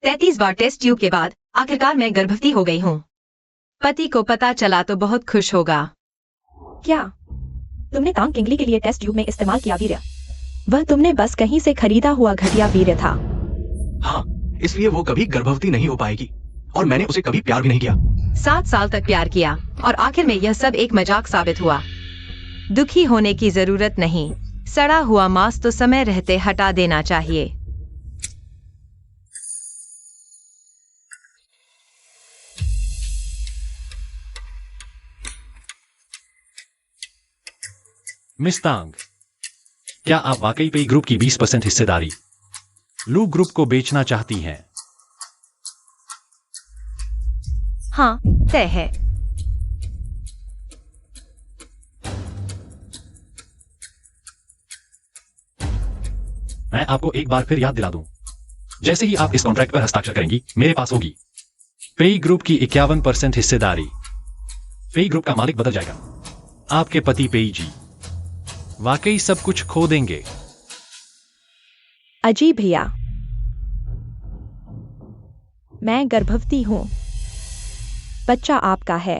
33 बार test tube के बाद आखिरकार मैं गर्भवती हो गई हूँ। पति को पता चला तो बहुत खुश होगा। क्या तुमने तांग किंगली के लिए टेस्ट ट्यूब में इस्तेमाल किया वीर्य? वह तुमने बस कहीं से खरीदा हुआ घटिया वीर्य था। हाँ, इसलिए वो कभी गर्भवती नहीं हो पाएगी और मैंने उसे कभी प्यार भी नहीं किया। 7 साल तक प्यार किया और आखिर में यह सब एक मजाक साबित हुआ। दुखी होने की जरूरत नहीं। सड़ा हुआ मांस तो समय रहते हटा देना चाहिए। मिस तांग, क्या आप वाकई पेई ग्रुप की 20% हिस्सेदारी लू ग्रुप को बेचना चाहती हैं? हाँ, तय है। मैं आपको एक बार फिर याद दिला दूं, जैसे ही आप इस कॉन्ट्रैक्ट पर हस्ताक्षर करेंगी मेरे पास होगी पेई ग्रुप की 51% हिस्सेदारी। पेई ग्रुप का मालिक बदल जाएगा। आपके पति पेई जी वाकई सब कुछ खो देंगे। अजी भैया, मैं गर्भवती हूँ। बच्चा आपका है।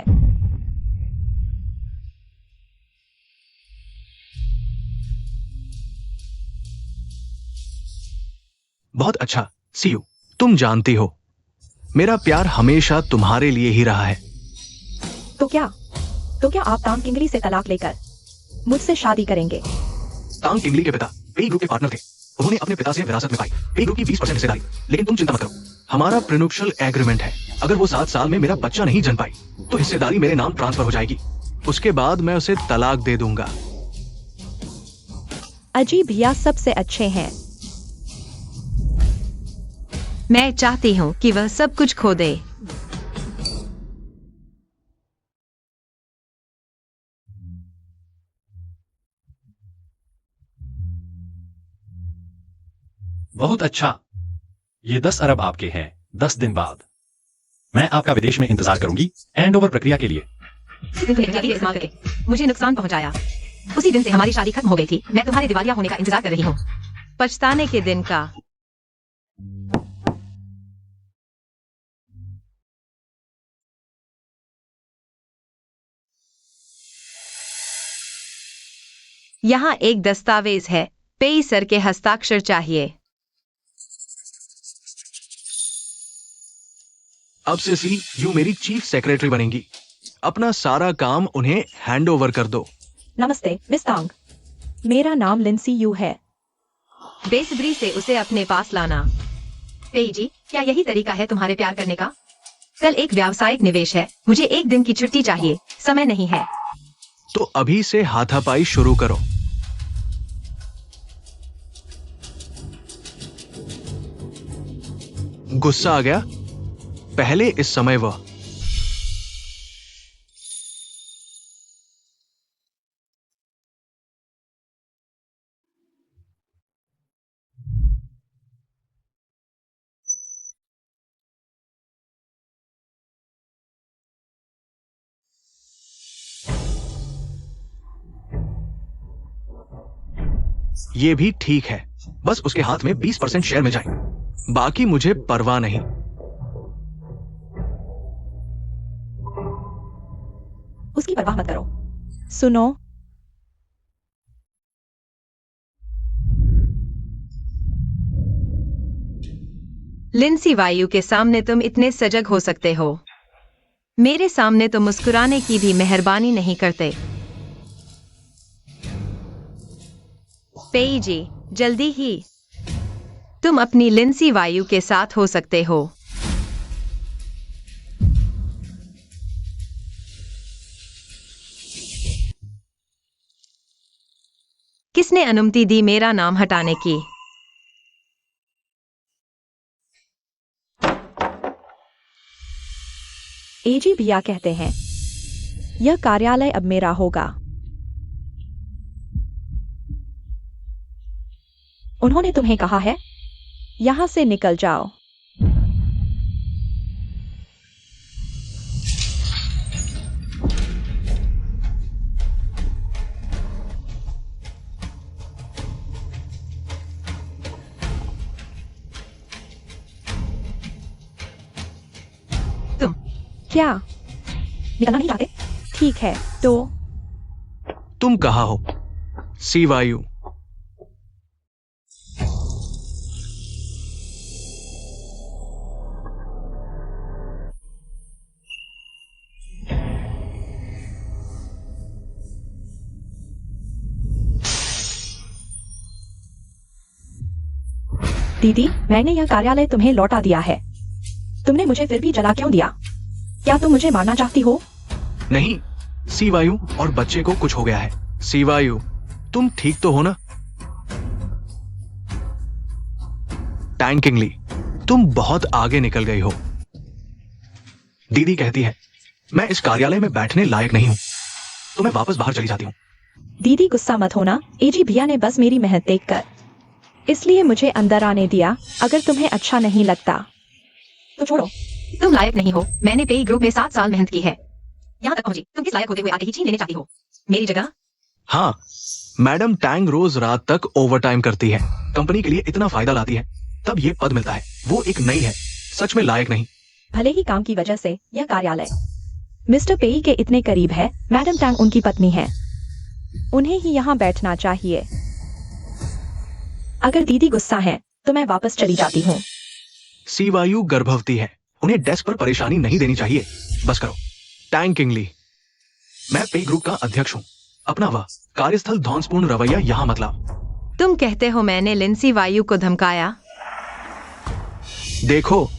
बहुत अच्छा, सी यू। तुम जानती हो मेरा प्यार हमेशा तुम्हारे लिए ही रहा है। तो क्या आप तांग किंगली से तलाक लेकर मुझसे शादी करेंगे? तांग किंगली के पिता पेई ग्रुप के पार्टनर थे। उन्होंने अपने पिता से विरासत में पाई पेई ग्रुप की 20% हिस्सेदारी। लेकिन तुम चिंता मत करो, हमारा प्रीनुप्शियल एग्रीमेंट है। अगर वो 7 साल में मेरा बच्चा नहीं जन पाई तो हिस्सेदारी मेरे नाम ट्रांसफर हो जाएगी। उसके बाद मैं उसे तलाक दे दूंगा। अजी भैया सबसे अच्छे हैं। मैं चाहती हूँ कि वह सब कुछ खो दे। बहुत अच्छा, ये 10 अरब आपके हैं 10 दिन बाद। मैं आपका विदेश में इंतजार करूंगी हैंडओवर प्रक्रिया के लिए। मुझे नुकसान पहुंचाया। उसी दिन से हमारी शादी खत्म हो गई थी। मैं तुम्हारे दिवालिया होने का इंतजार कर रही हूँ। पछताने के दिन का। यहाँ एक दस्तावेज है। पेई सर के हस्ताक्षर चाहिए। अब से सी यू मेरी चीफ सेक्रेटरी बनेंगी। अपना सारा काम उन्हें हैंड ओवर कर दो। नमस्ते मिस तांग, मेरा नाम लिंसी यू है। बेसब्री से उसे अपने पास लाना। पेई जी, क्या यही तरीका है तुम्हारे प्यार करने का? कल एक व्यावसायिक निवेश है। मुझे 1 दिन की छुट्टी चाहिए। समय नहीं है। तो अभी से हाथापाई शुरू करो। गुस्सा आ गया? पहले इस समय वह ये भी ठीक है। बस उसके हाथ में 20% शेयर में जाए। बाकी मुझे परवाह नहीं। उसकी परवाह मत करो। सुनो, लिंसी वायु के सामने तुम इतने सजग हो सकते हो। मेरे सामने तो मुस्कुराने की भी मेहरबानी नहीं करते। पेई जी, जल्दी ही तुम अपनी लिंसी वायु के साथ हो सकते हो। किसने अनुमति दी मेरा नाम हटाने की? एजी भैया कहते हैं यह कार्यालय अब मेरा होगा। उन्होंने तुम्हें कहा है यहां से निकल जाओ। क्या निकलना नहीं चाहते? ठीक है, तो तुम कहाँ हो? सी वायु। दीदी, मैंने यह कार्यालय तुम्हें लौटा दिया है। तुमने मुझे फिर भी जला क्यों दिया? क्या तुम मुझे मारना चाहती हो? नहीं, सी वायु और बच्चे को कुछ हो गया है। सी वायु, तुम ठीक तो हो ना? टैंग किंगली, तुम बहुत आगे निकल गई हो। दीदी कहती है मैं इस कार्यालय में बैठने लायक नहीं हूं, तो मैं वापस बाहर चली जाती हूं। दीदी गुस्सा मत होना। एजी भैया ने बस मेरी मेहनत देखकर इसलिए मुझे अंदर आने दिया। अगर तुम्हें अच्छा नहीं लगता तो छोड़ो। तुम लायक नहीं हो। मैंने पेई ग्रुप में 7 साल मेहनत की है, यहाँ तक पहुंची। तुम किस लायक होते हुए आगे ही छीन लेने चाहती हो मेरी जगह? हाँ, मैडम टैंग रोज रात तक ओवरटाइम करती है, कंपनी के लिए इतना फायदा लाती है, तब ये पद मिलता है। वो एक नई है, सच में लायक नहीं। भले ही काम की वजह से यह कार्यालय मिस्टर पेई के इतने करीब है। मैडम टैंग उनकी पत्नी है, उन्हें ही यहाँ बैठना चाहिए। अगर दीदी गुस्सा है तो मैं वापस चली जाती हूँ। सी वायु गर्भवती है, उन्हें डेस्क पर परेशानी नहीं देनी चाहिए। बस करो। टैंग किंगली, मैं पे ग्रुप का अध्यक्ष हूँ। अपना वह कार्यस्थल ध्वंसपूर्ण रवैया यहाँ मत लाओ। तुम कहते हो मैंने लिंसी वायु को धमकाया? देखो,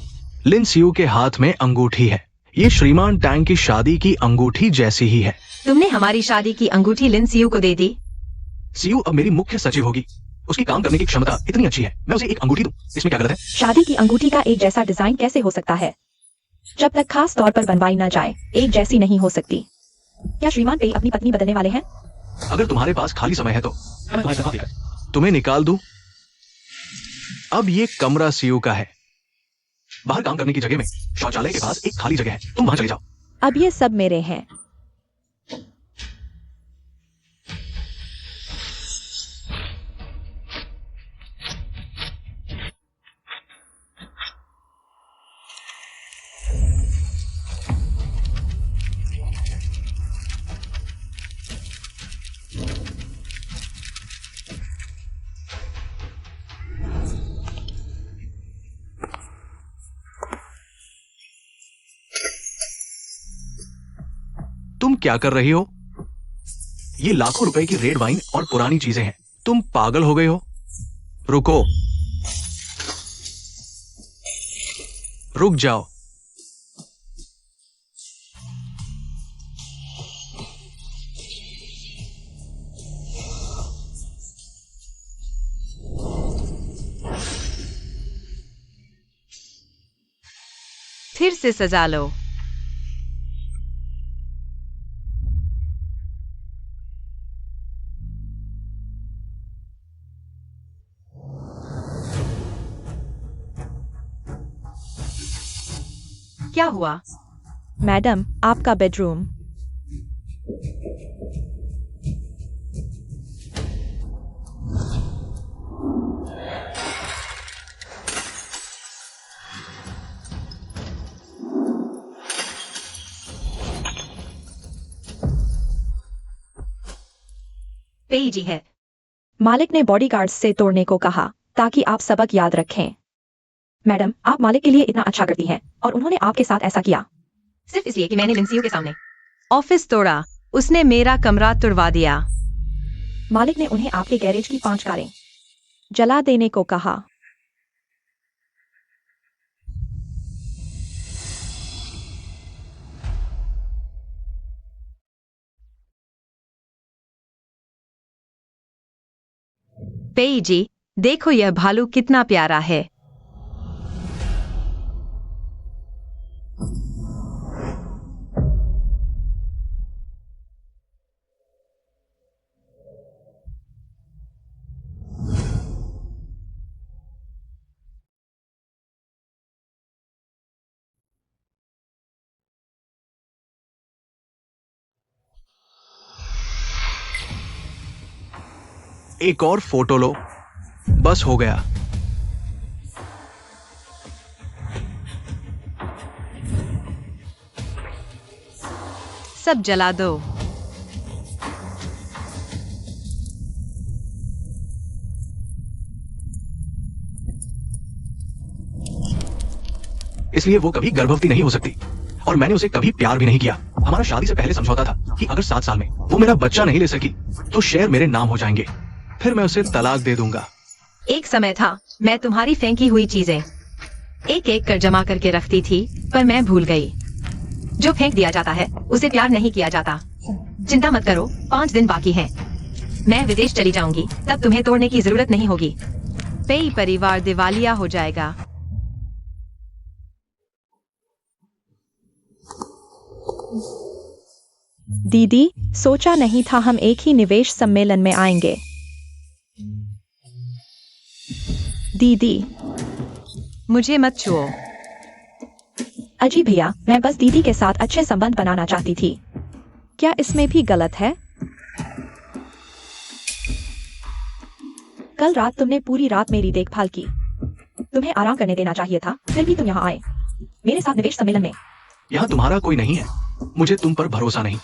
लिन सियू के हाथ में अंगूठी है। ये श्रीमान टैंग की शादी की अंगूठी जैसी ही है। तुमने हमारी शादी की अंगूठी लिन सियू को दे दी? सियू अब मेरी मुख्य सचिव होगी। उसकी काम करने की क्षमता इतनी अच्छी है, मैं उसे एक अंगूठी दूं, इसमें क्या गलत है? शादी की अंगूठी का एक जैसा डिजाइन कैसे हो सकता है? जब तक खास तौर पर बनवाई ना जाए एक जैसी नहीं हो सकती। क्या श्रीमान पेई अपनी पत्नी बदलने वाले हैं? अगर तुम्हारे पास खाली समय है तो मैं तुम्हारे साथ दिया। तुम्हें निकाल दूं। अब ये कमरा सीयू का है। बाहर काम करने की जगह में शौचालय के पास एक खाली जगह है, तुम वहां चले जाओ। अब ये सब मेरे हैं। तुम क्या कर रही हो? ये लाखों रुपए की रेड वाइन और पुरानी चीजें हैं। तुम पागल हो गए हो? रुको, रुक जाओ। फिर से सजा लो। क्या हुआ? मैडम, आपका बेडरूम। पेई जी है। मालिक ने बॉडीगार्ड्स से तोड़ने को कहा ताकि आप सबक याद रखें। मैडम, आप मालिक के लिए इतना अच्छा करती हैं और उन्होंने आपके साथ ऐसा किया सिर्फ इसलिए कि मैंने लिंसियो के सामने ऑफिस तोड़ा। उसने मेरा कमरा तुड़वा दिया। मालिक ने उन्हें आपके गैरेज की 5 कारें जला देने को कहा। पेई जी, देखो यह भालू कितना प्यारा है। एक और फोटो लो, बस हो गया। सब जला दो। इसलिए वो कभी गर्भवती नहीं हो सकती और मैंने उसे कभी प्यार भी नहीं किया। हमारा शादी से पहले समझौता था कि अगर 7 साल में वो मेरा बच्चा नहीं ले सकी तो शेयर मेरे नाम हो जाएंगे, फिर मैं उसे तलाक दे दूंगा। एक समय था मैं तुम्हारी फेंकी हुई चीजें एक एक कर जमा करके रखती थी, पर मैं भूल गई। जो फेंक दिया जाता है उसे प्यार नहीं किया जाता। चिंता मत करो, 5 दिन बाकी हैं। मैं विदेश चली जाऊंगी, तब तुम्हें तोड़ने की जरूरत नहीं होगी। पेई परिवार दिवालिया हो जाएगा। दीदी, सोचा नहीं था हम एक ही निवेश सम्मेलन में आएंगे। दीदी, मुझे मत छुओ। अजी भैया, मैं बस दीदी के साथ अच्छे संबंध बनाना चाहती थी। क्या इसमें भी गलत है? कल रात तुमने पूरी रात मेरी देखभाल की। तुम्हें आराम करने देना चाहिए था, फिर भी तुम यहाँ आए मेरे साथ निवेश सम्मेलन में। यहाँ तुम्हारा कोई नहीं है, मुझे तुम पर भरोसा नहीं।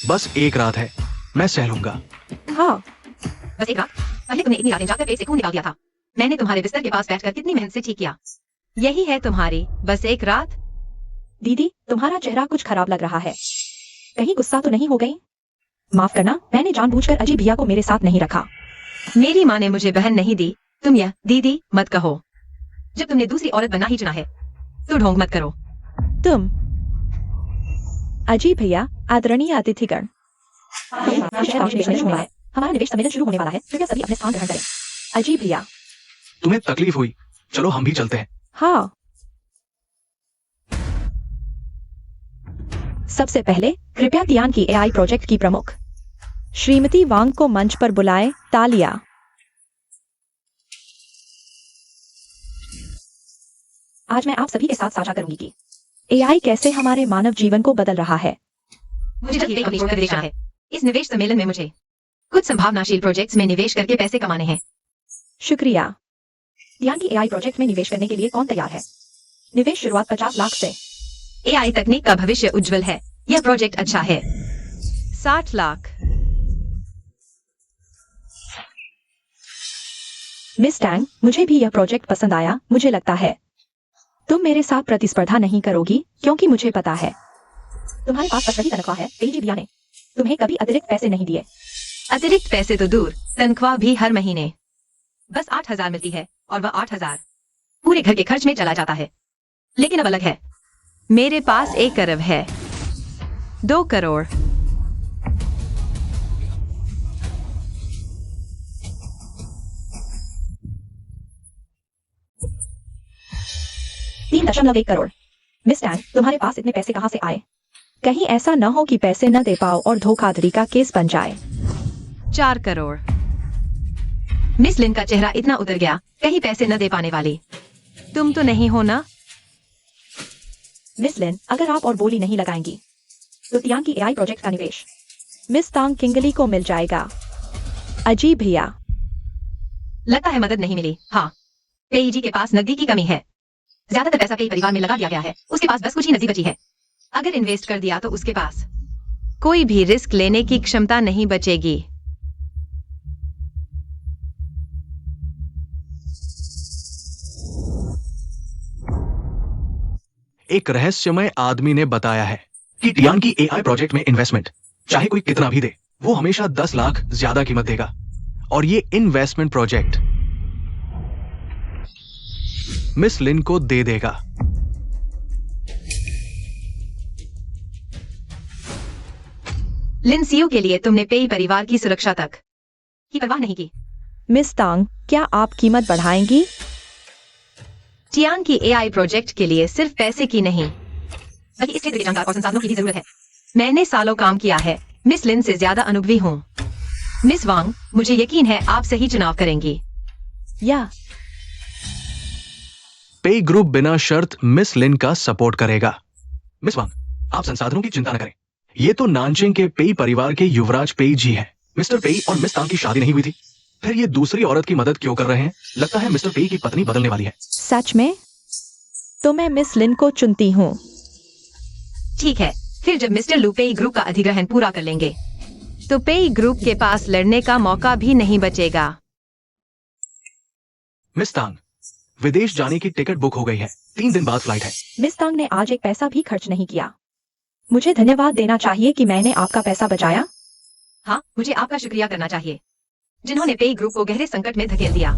बस एक रात है, मैं सह लूंगा। हाँ, बस एक रात? पहले तुमने इतनी रातें जाकर पेट से खून निकाल दिया था। मैंने तुम्हारे बिस्तर के पास बैठकर कितनी मेहनत से ठीक किया। यही है तुम्हारी बस एक रात? दीदी, तुम्हारा चेहरा कुछ खराब लग रहा है। कहीं गुस्सा तो नहीं हो गई? माफ करना, मैंने जानबूझकर अजी भैया को मेरे साथ नहीं रखा। मेरी माँ ने मुझे बहन नहीं दी। तुम यह दीदी मत कहो। जब तुमने दूसरी औरत बनना ही चुना है तो ढोंग मत करो। तुम अजी भैया, आदरणीय अतिथिगण, हमारा निवेश सम्मेलन शुरू होने वाला है, कृपया सभी अपने स्थान ग्रहण करें। अजी भैया। तुम्हें तकलीफ हुई, चलो हम भी चलते हैं। हाँ। सबसे पहले कृपया तियान की एआई प्रोजेक्ट की प्रमुख श्रीमती वांग को मंच पर बुलाएं। तालियां। आज मैं आप सभी के साथ साझा करूंगी कि एआई कैसे हमारे मानव जीवन को बदल रहा है। मुझे जल्द ही छोड़कर विदेश जाना है। इस निवेश सम्मेलन में मुझे कुछ संभावनाशील प्रोजेक्ट्स में निवेश करके पैसे कमाने हैं। शुक्रिया। तियान की एआई प्रोजेक्ट में निवेश करने के लिए कौन तैयार है? निवेश शुरुआत 50 लाख से। एआई तकनीक का भविष्य उज्जवल है। यह प्रोजेक्ट अच्छा है। 60 लाख। मिस टैंग, मुझे भी यह प्रोजेक्ट पसंद आया। मुझे लगता है तुम मेरे साथ प्रतिस्पर्धा नहीं करोगी, क्योंकि मुझे पता है तुम्हारे पास बस वही तनख्वाह है। पेजी भैया ने तुम्हें कभी अतिरिक्त पैसे नहीं दिए। अतिरिक्त पैसे तो दूर, तनख्वाह भी हर महीने बस 8,000 मिलती है, और वह 8,000 पूरे घर के खर्च में चला जाता है। लेकिन अब अलग है। मेरे पास 1 अरब है। 2 करोड़। $3.1 करोड़। मिस टैंग, तुम्हारे पास इतने पैसे कहां से आए? कहीं ऐसा न हो कि पैसे न दे पाओ और धोखाधड़ी का केस बन जाए। 4 करोड़। मिस लिन का चेहरा इतना उतर गया, कहीं पैसे न दे पाने वाली तुम तो नहीं हो ना? मिस लिन, अगर आप और बोली नहीं लगाएंगी तो तियान की एआई प्रोजेक्ट का निवेश मिस तांग किंगली को मिल जाएगा। अजी भैया। लगता है मदद नहीं मिली। हाँ, पेईजी के पास नकदी की कमी है। ज्यादातर पैसा पेई परिवार में लगा दिया गया है। उसके पास बस कुछ ही नकदी बची है। अगर इन्वेस्ट कर दिया तो उसके पास कोई भी रिस्क लेने की क्षमता नहीं बचेगी। एक रहस्यमय आदमी ने बताया है कि टियान की एआई प्रोजेक्ट में इन्वेस्टमेंट चाहे कोई कितना भी दे, वो हमेशा 10 लाख ज्यादा कीमत देगा। और ये इन्वेस्टमेंट प्रोजेक्ट मिस लिन को दे देगा। लिन सीओ के लिए तुमने पेई परिवार की सुरक्षा तक की परवाह नहीं की। मिस तांग, क्या आप कीमत बढ़ाएंगी? टियान की एआई प्रोजेक्ट के लिए सिर्फ पैसे की नहीं, बल्कि इस क्षेत्र के जानकार और संसाधनों की भी जरूरत है। मैंने सालों काम किया है। मिस लिन से ज्यादा अनुभवी हूँ। मिस वांग, मुझे यकीन है आप सही चुनाव करेंगी। या पेई ग्रुप बिना शर्त मिस लिन का सपोर्ट करेगा। मिस वांग, आप संसाधनों की चिंता न करें। ये तो नानचिंग के पेई परिवार के युवराज पेई जी हैं। मिस्टर पेई और मिस तांग की शादी नहीं हुई थी, फिर ये दूसरी औरत की मदद क्यों कर रहे हैं? लगता है मिस्टर पेई की पत्नी बदलने वाली है। सच में? तो मैं मिस लिन को चुनती हूँ। ठीक है, फिर जब मिस्टर लू पेई ग्रुप का अधिग्रहण पूरा कर लेंगे तो पेई ग्रुप के पास लड़ने का मौका भी नहीं बचेगा। मिस तांग, विदेश जाने की टिकट बुक हो गई है, 3 दिन बाद फ्लाइट है। मिस तांग ने आज एक पैसा भी खर्च नहीं किया। मुझे धन्यवाद देना चाहिए कि मैंने आपका पैसा बचाया। हाँ, मुझे आपका शुक्रिया करना चाहिए जिन्होंने पेई ग्रुप को गहरे संकट में धकेल दिया।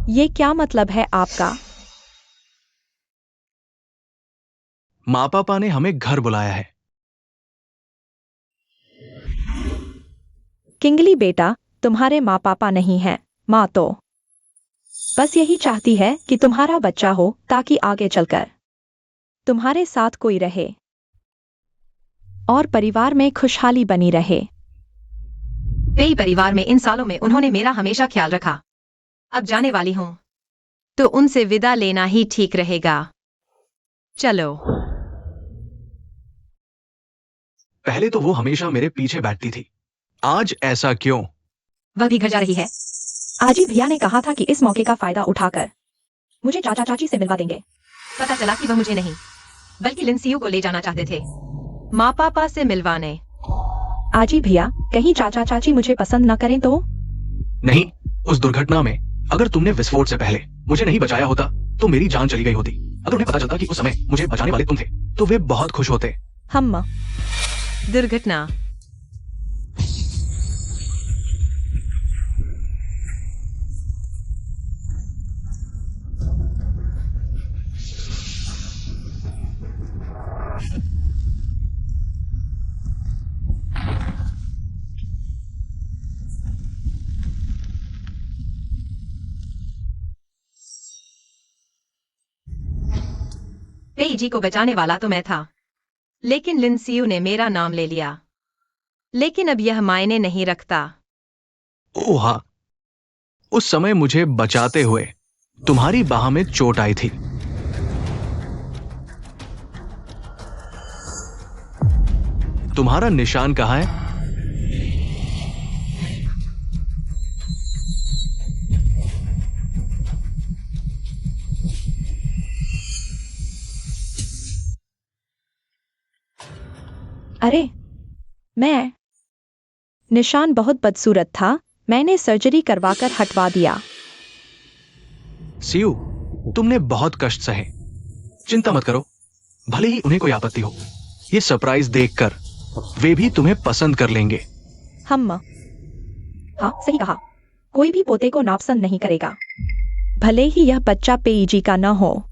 ये क्या मतलब है आपका? माँ पापा ने हमें घर बुलाया है। किंगली बेटा, तुम्हारे माँ पापा नहीं हैं, माँ तो बस यही चाहती है कि तुम्हारा बच्चा हो ताकि आगे चलकर तुम्हारे साथ कोई रहे और परिवार में खुशहाली बनी रहे। पेई परिवार में इन सालों में उन्होंने मेरा हमेशा ख्याल रखा। अब जाने वाली हूं तो उनसे विदा लेना ही ठीक रहेगा। चलो। पहले तो वो हमेशा मेरे पीछे बैठती थी, आज ऐसा क्यों? वह भी घर जा रही है। आजी भैया ने कहा था कि इस मौके का फायदा उठाकर मुझे चाचा चाची से मिलवा देंगे। पता चला कि वह मुझे नहीं बल्कि लिंसियू को ले जाना चाहते थे माँ पापा से मिलवाने। आजी भैया, कहीं चाचा चाची मुझे पसंद न करें तो? नहीं, उस दुर्घटना में अगर तुमने विस्फोट से पहले मुझे नहीं बचाया होता तो मेरी जान चली गई होती। अगर उन्हें पता चलता कि उस समय मुझे बचाने वाले तुम थे तो वे बहुत खुश होते। हम दुर्घटना। पेई जी को बचाने वाला तो मैं था, लेकिन लिंसियू ने मेरा नाम ले लिया। लेकिन अब यह मायने नहीं रखता। ओह हाँ, उस समय मुझे बचाते हुए तुम्हारी बाह में चोट आई थी। तुम्हारा निशान कहाँ है? अरे निशान बहुत बदसूरत था, मैंने सर्जरी करवाकर हटवा दिया। सियू, तुमने बहुत कष्ट सहे। चिंता मत करो, भले ही उन्हें कोई आपत्ति हो, ये सरप्राइज देखकर वे भी तुम्हें पसंद कर लेंगे। हम हाँ, सही कहा। कोई भी पोते को नापसंद नहीं करेगा, भले ही यह बच्चा पेई जी का न हो।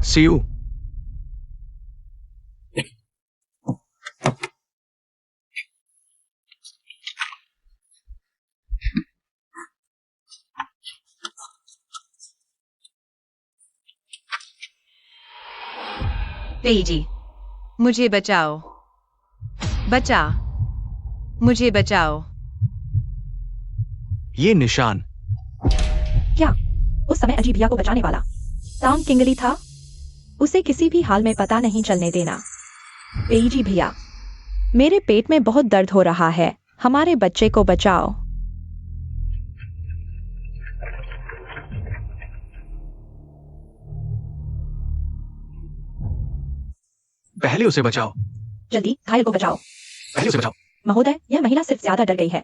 सियू, पेई जी, मुझे बचाओ, मुझे बचाओ। ये निशान क्या उस समय अजी भैया को बचाने वाला तांग किंगली था? उसे किसी भी हाल में पता नहीं चलने देना। पेई जी भैया, मेरे पेट में बहुत दर्द हो रहा है, हमारे बच्चे को बचाओ। पहले उसे बचाओ। जल्दी घायल को बचाओ। पहले उसे बचाओ। महोदय, यह महिला सिर्फ ज्यादा डर गई है,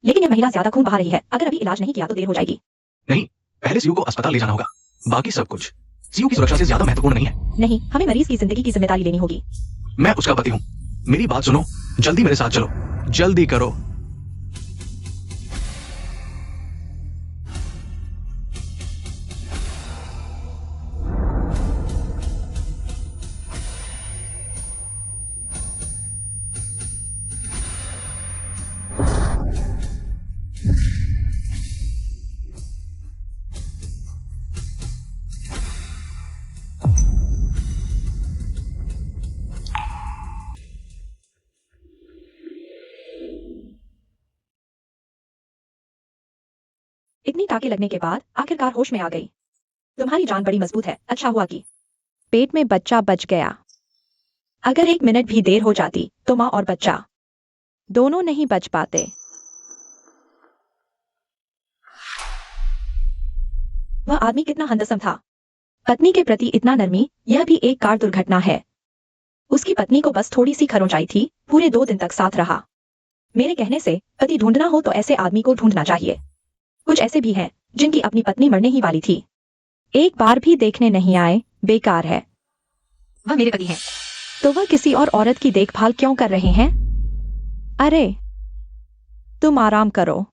लेकिन यह महिला ज्यादा खून बहा रही है। अगर अभी इलाज नहीं किया तो देर हो जाएगी। नहीं, पहले सियू को अस्पताल ले जाना होगा, बाकी सब कुछ सियू की सुरक्षा से ज्यादा महत्वपूर्ण नहीं है। नहीं, हमें मरीज की जिंदगी की जिम्मेदारी लेनी होगी। मैं उसका पति हूँ, मेरी बात सुनो, जल्दी मेरे साथ चलो, जल्दी करो। इतनी टाके लगने के बाद आखिरकार होश में आ गई। तुम्हारी जान बड़ी मजबूत है, अच्छा हुआ कि पेट में बच्चा बच गया। अगर 1 मिनट भी देर हो जाती तो माँ और बच्चा दोनों नहीं बच पाते। वह आदमी कितना हंदसम था। पत्नी के प्रति इतना नरमी, यह भी एक कार दुर्घटना है। उसकी पत्नी को बस थोड़ी सी खरोंचाई थी, पूरे 2 दिन तक साथ रहा। मेरे कहने से पति ढूंढना हो तो ऐसे आदमी को ढूंढना चाहिए। कुछ ऐसे भी हैं जिनकी अपनी पत्नी मरने ही वाली थी, एक बार भी देखने नहीं आए, बेकार है। वह मेरे पति हैं। तो वह किसी और औरत की देखभाल क्यों कर रहे हैं? अरे तुम आराम करो।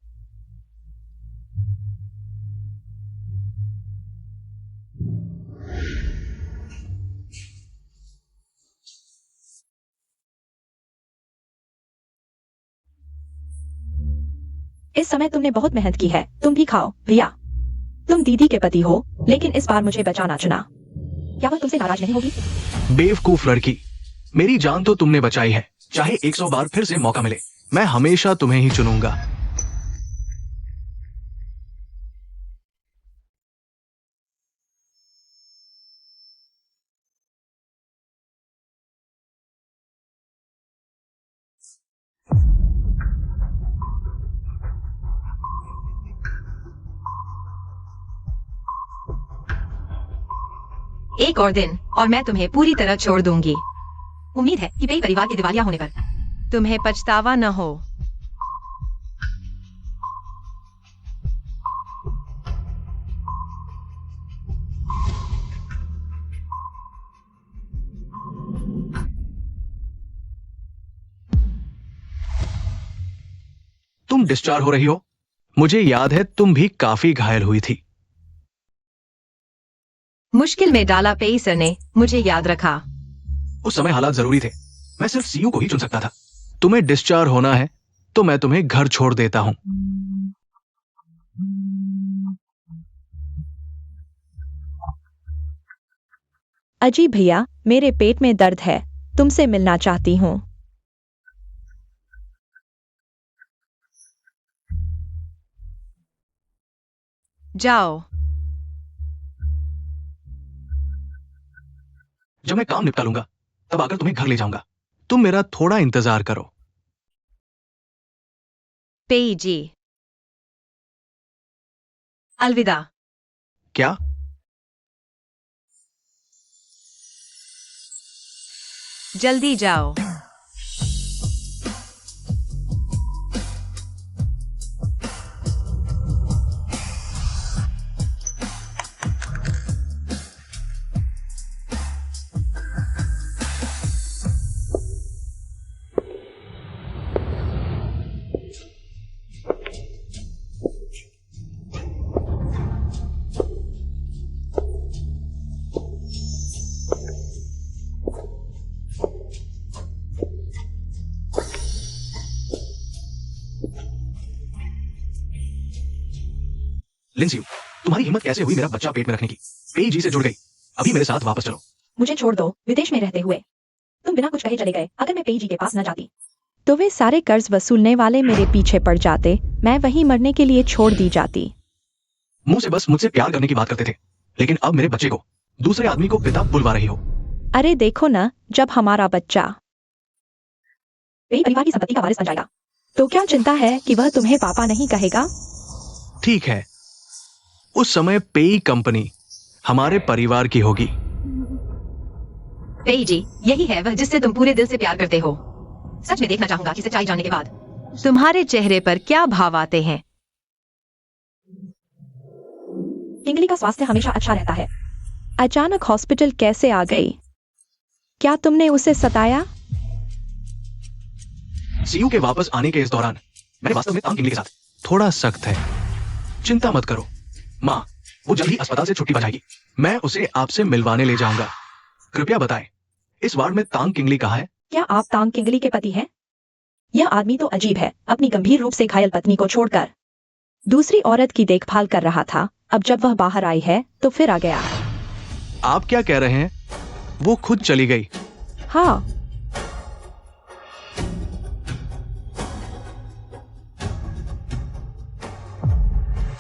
इस समय तुमने बहुत मेहनत की है, तुम भी खाओ भैया। तुम दीदी के पति हो, लेकिन इस बार मुझे बचाना चुना। क्या वह तुमसे नाराज नहीं होगी? बेवकूफ लड़की, मेरी जान तो तुमने बचाई है, चाहे 100 बार फिर से मौका मिले, मैं हमेशा तुम्हें ही चुनूंगा। एक और दिन और मैं तुम्हें पूरी तरह छोड़ दूंगी। उम्मीद है कि पेई परिवार के दिवालिया होने पर तुम्हें पछतावा न हो। तुम डिस्चार्ज हो रही हो? मुझे याद है तुम भी काफी घायल हुई थी। मुश्किल में डाला पेई सर ने मुझे याद रखा। उस समय हालात जरूरी थे, मैं सिर्फ सीयू को ही चुन सकता था। तुम्हें डिस्चार्ज होना है तो मैं तुम्हें घर छोड़ देता हूं। अजी भैया, मेरे पेट में दर्द है, तुमसे मिलना चाहती हूँ। जाओ। जब मैं काम निपटा लूंगा तब आकर तुम्हें घर ले जाऊंगा। तुम मेरा थोड़ा इंतजार करो। पेई जी, अलविदा। क्या? जल्दी जाओ। लिंसी, तुम्हारी हिम्मत कैसे हुई मेरा बच्चा पेट में रखने की? पेई जी से जुड़ गई। अभी मेरे साथ वापस चलो। मुझे छोड़ दो, विदेश में रहते हुए तुम बिना कुछ कहे चले गए। अगर मैं पेई जी के पास न जाती तो वे सारे कर्ज वसूलने वाले मेरे पीछे पड़ जाते, मैं वहीं मरने के लिए छोड़ दी जाती। मुंह से बस मुझसे प्यार करने की बात करते थे, लेकिन अब मेरे बच्चे को दूसरे आदमी को पिता बुलवा रही हो। अरे देखो ना, जब हमारा बच्चा पेई परिवार की संपत्ति का वारिस बन जाएगा तो क्या चिंता है कि वह तुम्हें पापा नहीं कहेगा? ठीक है, उस समय पेई कंपनी हमारे परिवार की होगी। पेई जी, यही है वह जिससे तुम पूरे दिल से प्यार करते हो। सच में देखना चाहूंगा कि सच्चाई जानने के बाद तुम्हारे चेहरे पर क्या भाव आते हैं। किंगली का स्वास्थ्य हमेशा अच्छा रहता है। अचानक हॉस्पिटल कैसे आ गई? क्या तुमने उसे सताया? सीयू के वापस आने के इस दौरान मैं वास्तव में तांग किंगली के साथ थोड़ा सख्त है। चिंता मत करो माँ, वो जल्दी अस्पताल से छुट्टी पा जाएगी। मैं उसे आपसे मिलवाने ले जाऊंगा। कृपया बताएं, इस वार्ड में तांग किंगली कहाँ है? क्या आप तांग किंगली के पति हैं? यह आदमी तो अजीब है, अपनी गंभीर रूप से घायल पत्नी को छोड़कर दूसरी औरत की देखभाल कर रहा था। अब जब वह बाहर आई है तो फिर आ गया। आप क्या कह रहे हैं? वो खुद चली गई। हाँ,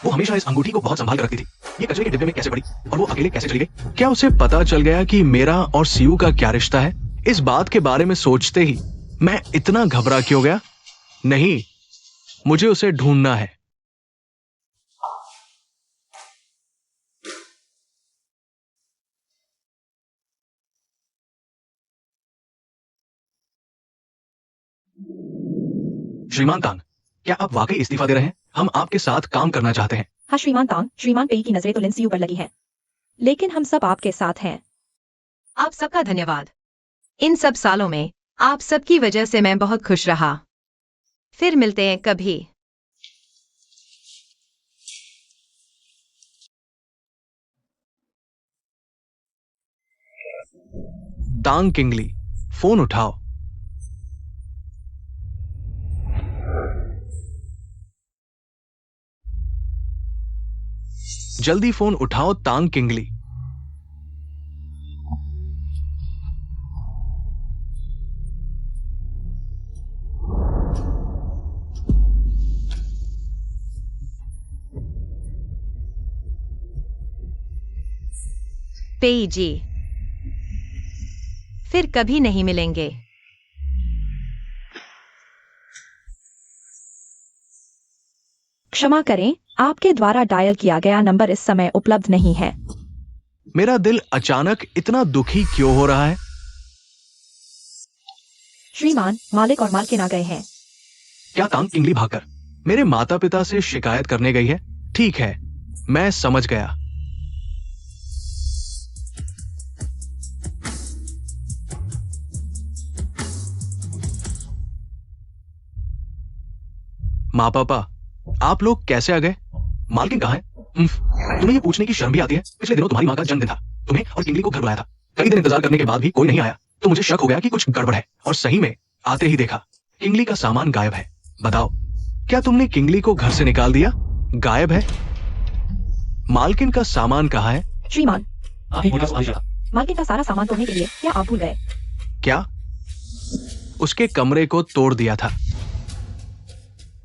वो हमेशा इस अंगूठी को बहुत संभाल कर रखती थी। ये कचरे के डिब्बे में कैसे पड़ी और वो अकेले कैसे चली गई? क्या उसे पता चल गया कि मेरा और सीयू का क्या रिश्ता है? इस बात के बारे में सोचते ही मैं इतना घबरा क्यों गया? नहीं, मुझे उसे ढूंढना है। श्रीमान तांग, क्या आप वाकई इस्तीफा दे रहे हैं? हम आपके साथ काम करना चाहते हैं। हाँ श्रीमान तांग, श्रीमान पेई की नजरें तो लिंसी पर लगी हैं, लेकिन हम सब आपके साथ हैं। आप सबका धन्यवाद। इन सब सालों में आप सबकी वजह से मैं बहुत खुश रहा। फिर मिलते हैं कभी। तांग किंगली, फोन उठाओ। जल्दी फोन उठाओ तांग किंगली। पेई जी, फिर कभी नहीं मिलेंगे। क्षमा करें, आपके द्वारा डायल किया गया नंबर इस समय उपलब्ध नहीं है। मेरा दिल अचानक इतना दुखी क्यों हो रहा है? श्रीमान, मालिक और मालकिन आ गए हैं। क्या तांग किंगली भागकर मेरे माता पिता से शिकायत करने गई है? ठीक है, मैं समझ गया। माँ पापा, आप लोग कैसे आ गए? मालकिन कहाँ है? तुम्हें ये पूछने की शर्म भी आती है? पिछले दिनों तुम्हारी माँ का जन्मदिन था। तुम्हें और किंगली को घर बुलाया था। कई दिन इंतजार करने के बाद भी कोई नहीं आया, तो मुझे शक हो गया कि कुछ गड़बड़ है, और सही में आते ही देखा किंगली का सामान गायब है। बताओ, क्या तुमने किंगली को घर से निकाल दिया? गायब है। मालकिन का सामान कहाँ है? श्रीमान, आप ही बोला तो आइए। मालकिन का सारा सामान तोड़ने के लिए क्या आप भूल गए? क्या उसके कमरे को तोड़ दिया था?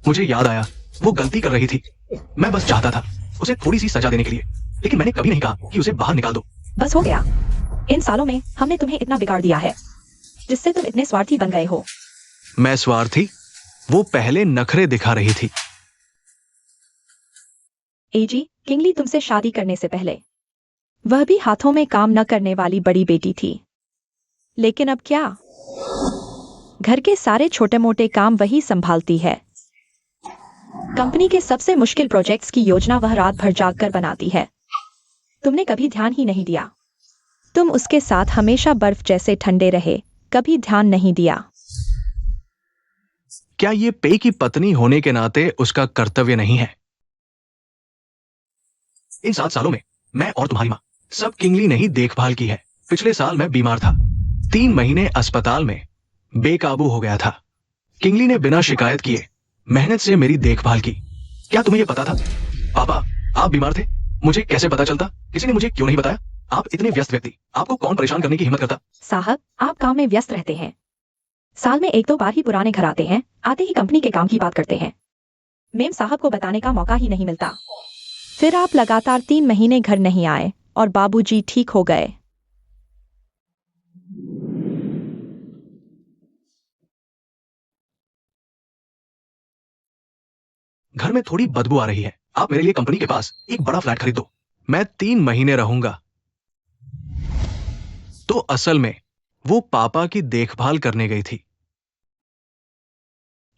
मुझे याद आया, वो गलती कर रही थी। मैं बस चाहता था उसे थोड़ी सी सजा देने के लिए, लेकिन मैंने कभी नहीं कहा कि उसे बाहर निकाल दो। बस हो गया। इन सालों में हमने तुम्हें इतना बिगाड़ दिया है, जिससे तुम इतने स्वार्थी बन गए हो। मैं स्वार्थी? वो पहले नखरे दिखा रही थी। एजी, किंगली तुमसे शादी करने से पहले वह भी हाथों में काम न करने वाली बड़ी बेटी थी, लेकिन अब क्या? घर के सारे छोटे मोटे काम वही संभालती है। कंपनी के सबसे मुश्किल प्रोजेक्ट्स की योजना वह रात भर जागकर बनाती है। तुमने कभी ध्यान ही नहीं दिया। तुम उसके साथ हमेशा बर्फ जैसे ठंडे रहे, कभी ध्यान नहीं दिया। क्या ये पेई की पत्नी होने के नाते उसका कर्तव्य नहीं है? इन 7 सालों में मैं और तुम्हारी माँ सब किंगली ने ही देखभाल की है। पिछले साल मैं बीमार था, 3 महीने अस्पताल में बेकाबू हो गया था। किंगली ने बिना शिकायत किए मेहनत से मेरी देखभाल की। क्या तुम्हें यह पता था? पापा, आप बीमार थे, मुझे कैसे पता चलता? किसी ने मुझे क्यों नहीं बताया? आप इतने व्यस्त व्यक्ति, आपको कौन परेशान करने की हिम्मत करता? साहब, आप काम में व्यस्त रहते हैं। साल में 1-2 बार ही पुराने घर आते हैं, आते ही कंपनी के काम की बात करते हैं। मेम साहब को बताने का मौका ही नहीं मिलता। फिर आप लगातार 3 महीने घर नहीं आए और बाबूजी ठीक हो गए। घर में थोड़ी बदबू आ रही है। आप मेरे लिए कंपनी के पास एक बड़ा फ्लैट खरीद दो। मैं 3 महीने रहूंगा। तो असल में वो पापा की देखभाल करने गई थी।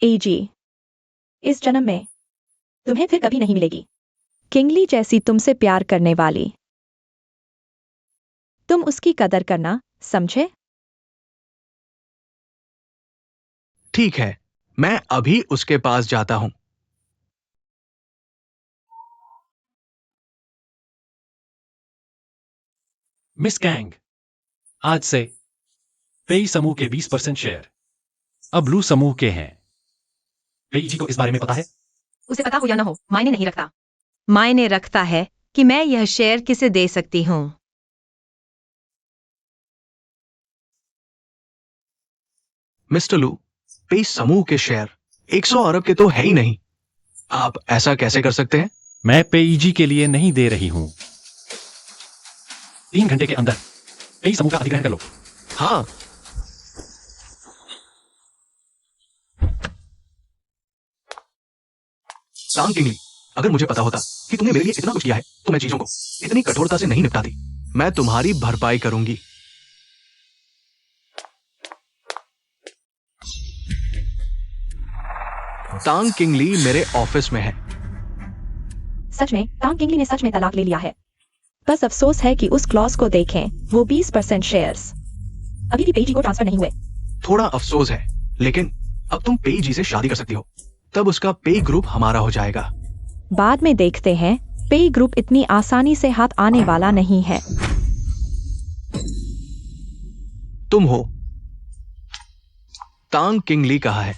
एजी, इस जन्म में तुम्हें फिर कभी नहीं मिलेगी किंगली जैसी तुमसे प्यार करने वाली। तुम उसकी कदर करना, समझे? ठीक है, मैं अभी उसके पास जाता हूं। मिस कैंग, आज से पेई समूह के 20% शेयर अब ब्लू समूह के हैं। पेई जी को इस बारे में पता है? उसे पता हो या न हो, मायने नहीं रखता। मायने रखता है कि मैं यह शेयर किसे दे सकती हूँ। मिस्टर लू, पेई समूह के शेयर 100 अरब के तो है ही नहीं। आप ऐसा कैसे कर सकते हैं? मैं पेईजी के लिए नहीं दे रही हूं। 3 घंटे के अंदर पेई समूह का अधिग्रहण कर लो। हाँ, सांग किंगली, अगर मुझे पता होता कि तुमने मेरे लिए इतना कुछ किया है तो मैं चीजों को इतनी कठोरता से नहीं निपटाती। मैं तुम्हारी भरपाई करूंगी। तांग किंगली मेरे ऑफिस में है। सच में तांग किंगली ने सच में तलाक ले लिया है। बस अफसोस है कि उस क्लॉज को देखें, वो 20% शेयर्स अभी भी पेईजी को ट्रांसफर नहीं हुए। थोड़ा अफसोस है, लेकिन अब तुम पेई जी से शादी कर सकती हो, तब उसका पेई ग्रुप हमारा हो जाएगा। बाद में देखते हैं। पेई ग्रुप इतनी आसानी से हाथ आने वाला नहीं है। तुम हो। तांग किंगली कहाँ है?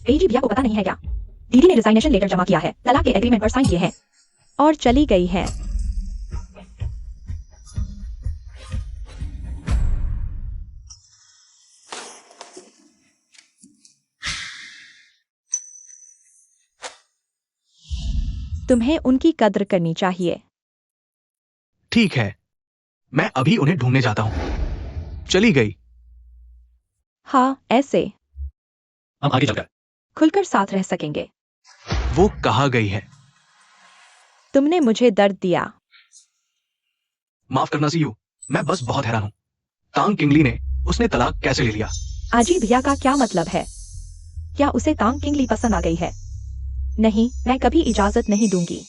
पेईजी भैया को पता नहीं है क्या? दीदी ने रिजाइनेशन लेटर जमा किया है, तलाक के एग्रीमेंट पर साइन किए हैं और चली गई है। तुम्हें उनकी कद्र करनी चाहिए। ठीक है, मैं अभी उन्हें ढूंढने जाता हूं। चली गई। हाँ, ऐसे हम आगे चलकर खुलकर साथ रह सकेंगे। वो कहाँ गई है? तुमने मुझे दर्द दिया। माफ करना सीयू, मैं बस बहुत हैरान हूं। तांग किंगली ने उसने तलाक कैसे ले लिया? आजी भैया का क्या मतलब है? क्या उसे तांग किंगली पसंद आ गई है? नहीं, मैं कभी इजाजत नहीं दूंगी।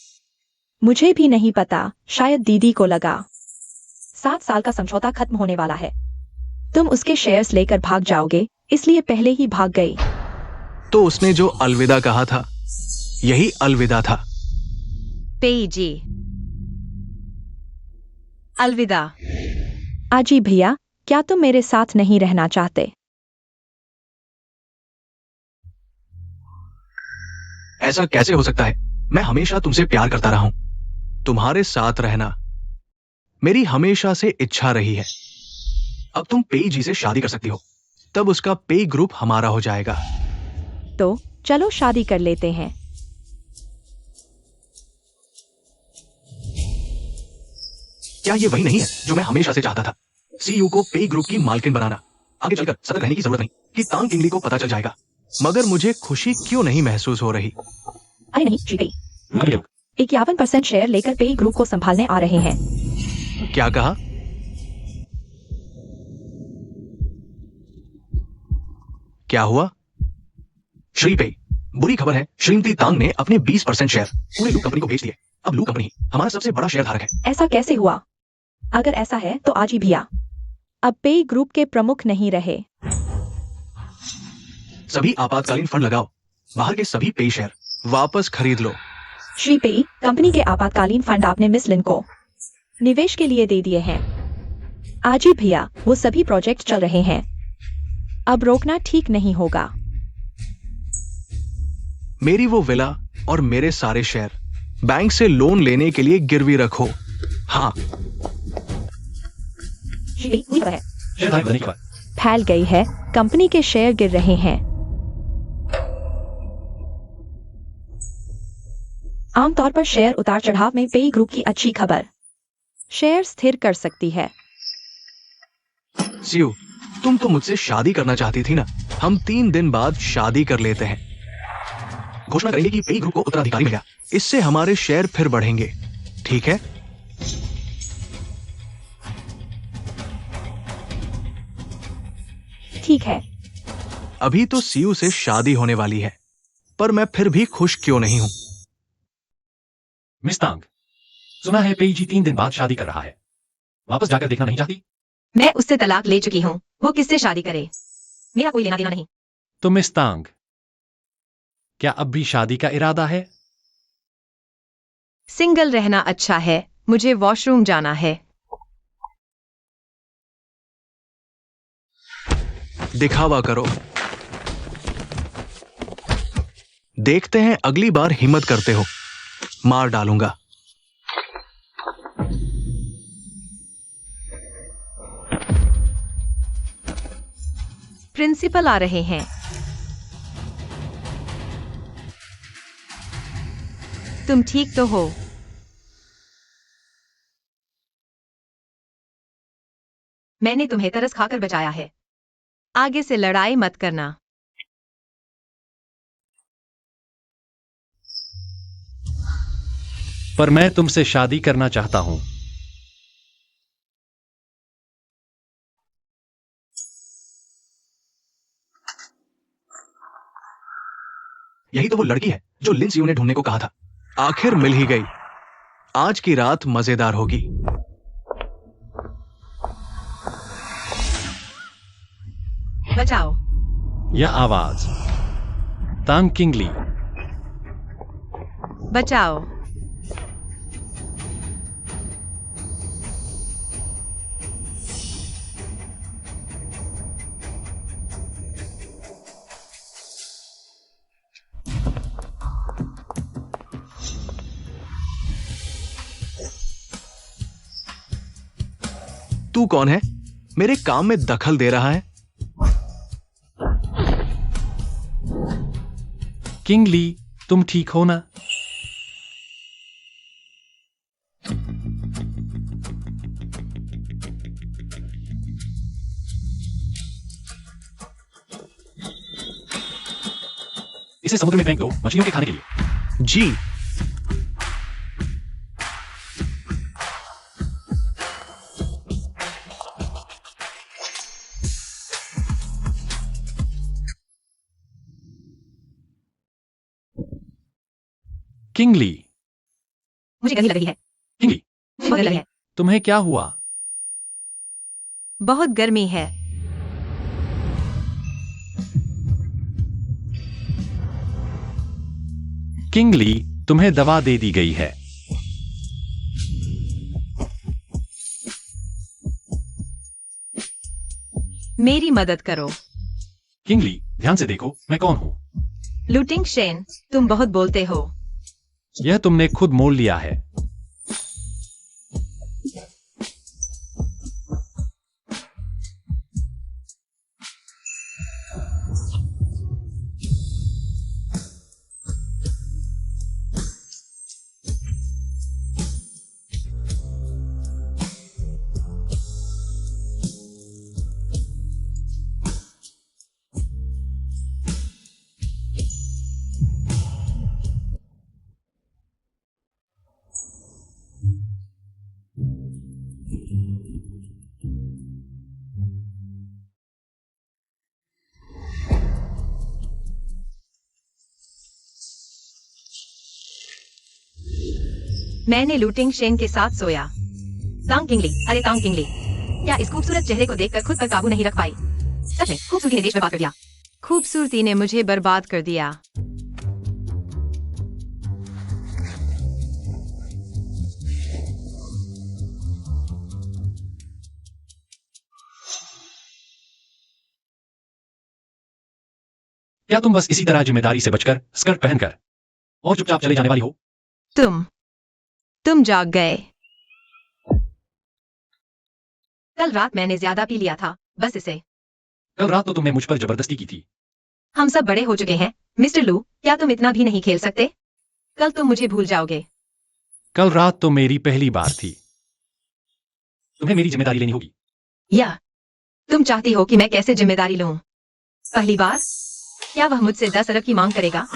मुझे भी नहीं पता, शायद दीदी को लगा 7 साल का समझौता खत्म होने वाला है। तुम उसके शेयर्स लेकर भाग जाओगे, इसलिए पहले ही भाग गई। तो उसने जो अलविदा कहा था, यही अलविदा था। पेईजी, अलविदा। आजी भैया, क्या तुम मेरे साथ नहीं रहना चाहते? ऐसा कैसे हो सकता है? मैं हमेशा तुमसे प्यार करता रहा हूं। तुम्हारे साथ रहना मेरी हमेशा से इच्छा रही है। अब तुम पेई जी से शादी कर सकती हो, तब उसका पेई ग्रुप हमारा हो जाएगा। तो चलो शादी कर लेते हैं। क्या ये वही नहीं है जो मैं हमेशा से चाहता था? सीयू को पेई ग्रुप की मालकिन बनाना। आगे चलकर सतर्क रहने की जरूरत नहीं कि तांग किंगली को पता चल जाएगा। मगर मुझे खुशी क्यों नहीं महसूस हो रही? अरे नहीं, जी गई। आगे लोग 51% शेयर लेकर पेई ग्रुप को संभालने आ रहे हैं। क्या कहा? क्या हुआ? श्री पेई, बुरी खबर है। श्रीमती तांग ने अपने 20% शेयर पूरी लू कंपनी को बेच दिए। अब लू कंपनी हमारा सबसे बड़ा शेयर धारक है। ऐसा कैसे हुआ? अगर ऐसा है तो आजी भैया अब पेई ग्रुप के प्रमुख नहीं रहे। सभी आपातकालीन फंड लगाओ, बाहर के सभी पेई शेयर वापस खरीद लो। श्री पेई, कंपनी के आपातकालीन फंड आपने मिस लिन को निवेश के लिए दे दिए हैं। आजी भैया, वो सभी प्रोजेक्ट चल रहे हैं, अब रोकना ठीक नहीं होगा। मेरी वो विला और मेरे सारे शेयर बैंक से लोन लेने के लिए गिरवी रखो। हाँ, श्री पेई, हुई खबर है, शेयरधारक बनने के बाद फैल गई है। कंपनी के शेयर गिर रहे हैं। आमतौर पर शेयर उतार चढ़ाव में पेई ग्रुप की अच्छी खबर शेयर स्थिर कर सकती है। सीयू, तुम तो मुझसे शादी करना चाहती थी ना? हम 3 दिन बाद शादी कर लेते हैं। घोषणा करेंगे कि पेई ग्रुप को उत्तराधिकारी मिला। इससे हमारे शेयर फिर बढ़ेंगे। ठीक है? ठीक है। अभी तो सीयू से शादी होने वाली है, पर मैं फिर भी खुश क्यों नहीं हूं? मिस तांग, सुना है पेईजी 3 दिन बाद शादी कर रहा है। वापस जाकर देखना नहीं चाहती? मैं उससे तलाक ले चुकी हूँ, वो किससे शादी करे? मेरा कोई लेना देना नहीं। तो मिस तांग, क्या अब भी शादी का इरादा है? सिंगल रहना अच्छा है, मुझे वॉशरूम जाना है। दिखावा करो। देखते हैं अगली बार हिम्मत करते हो, मार डालूंगा। प्रिंसिपल आ रहे हैं। तुम ठीक तो हो? मैंने तुम्हें तरस खाकर बचाया है। आगे से लड़ाई मत करना। पर मैं तुमसे शादी करना चाहता हूं। यही तो वो लड़की है जो लिंच यू ने ढूंढने को कहा था। आखिर मिल ही गई। आज की रात मजेदार होगी। बचाओ। यह आवाज तांग किंगली। बचाओ। तू कौन है? मेरे काम में दखल दे रहा है। किंगली, तुम ठीक हो ना? इसे समुद्र में फेंक दो मछलियों के खाने के लिए। जी। किंगली, मुझे गंदी लग रही है। किंगली, बहुत गर्मी है। तुम्हें क्या हुआ? बहुत गर्मी है। किंगली, तुम्हें दवा दे दी गई है। मेरी मदद करो। किंगली, ध्यान से देखो मैं कौन हूं। लूटिंग शेन, तुम बहुत बोलते हो। यह तुमने खुद मोल लिया है। मैंने लूटिंग शेन के साथ सोया। तांग किंगली, अरे तांग किंगली, क्या इस खूबसूरत चेहरे को देखकर खुद पर काबू नहीं रख पाई? सच में खूबसूरती ने देश बर्बाद कर दिया। खूबसूरती ने मुझे बर्बाद कर दिया। क्या तुम बस इसी तरह जिम्मेदारी से बचकर स्कर्ट पहनकर और चुपचाप चले जाने वाली हो? तुम जाग गए। कल रात मैंने ज्यादा पी लिया था, बस इसे। कल रात तो तुमने मुझ पर जबरदस्ती की थी। हम सब बड़े हो चुके हैं मिस्टर लू, क्या तुम इतना भी नहीं खेल सकते? कल तुम मुझे भूल जाओगे। कल रात तो मेरी पहली बार थी। तुम्हें मेरी जिम्मेदारी लेनी होगी। या तुम चाहती हो कि मैं कैसे जिम्मेदारी लूं? पहली बार? क्या वह मुझसे 10 अरब की मांग करेगा?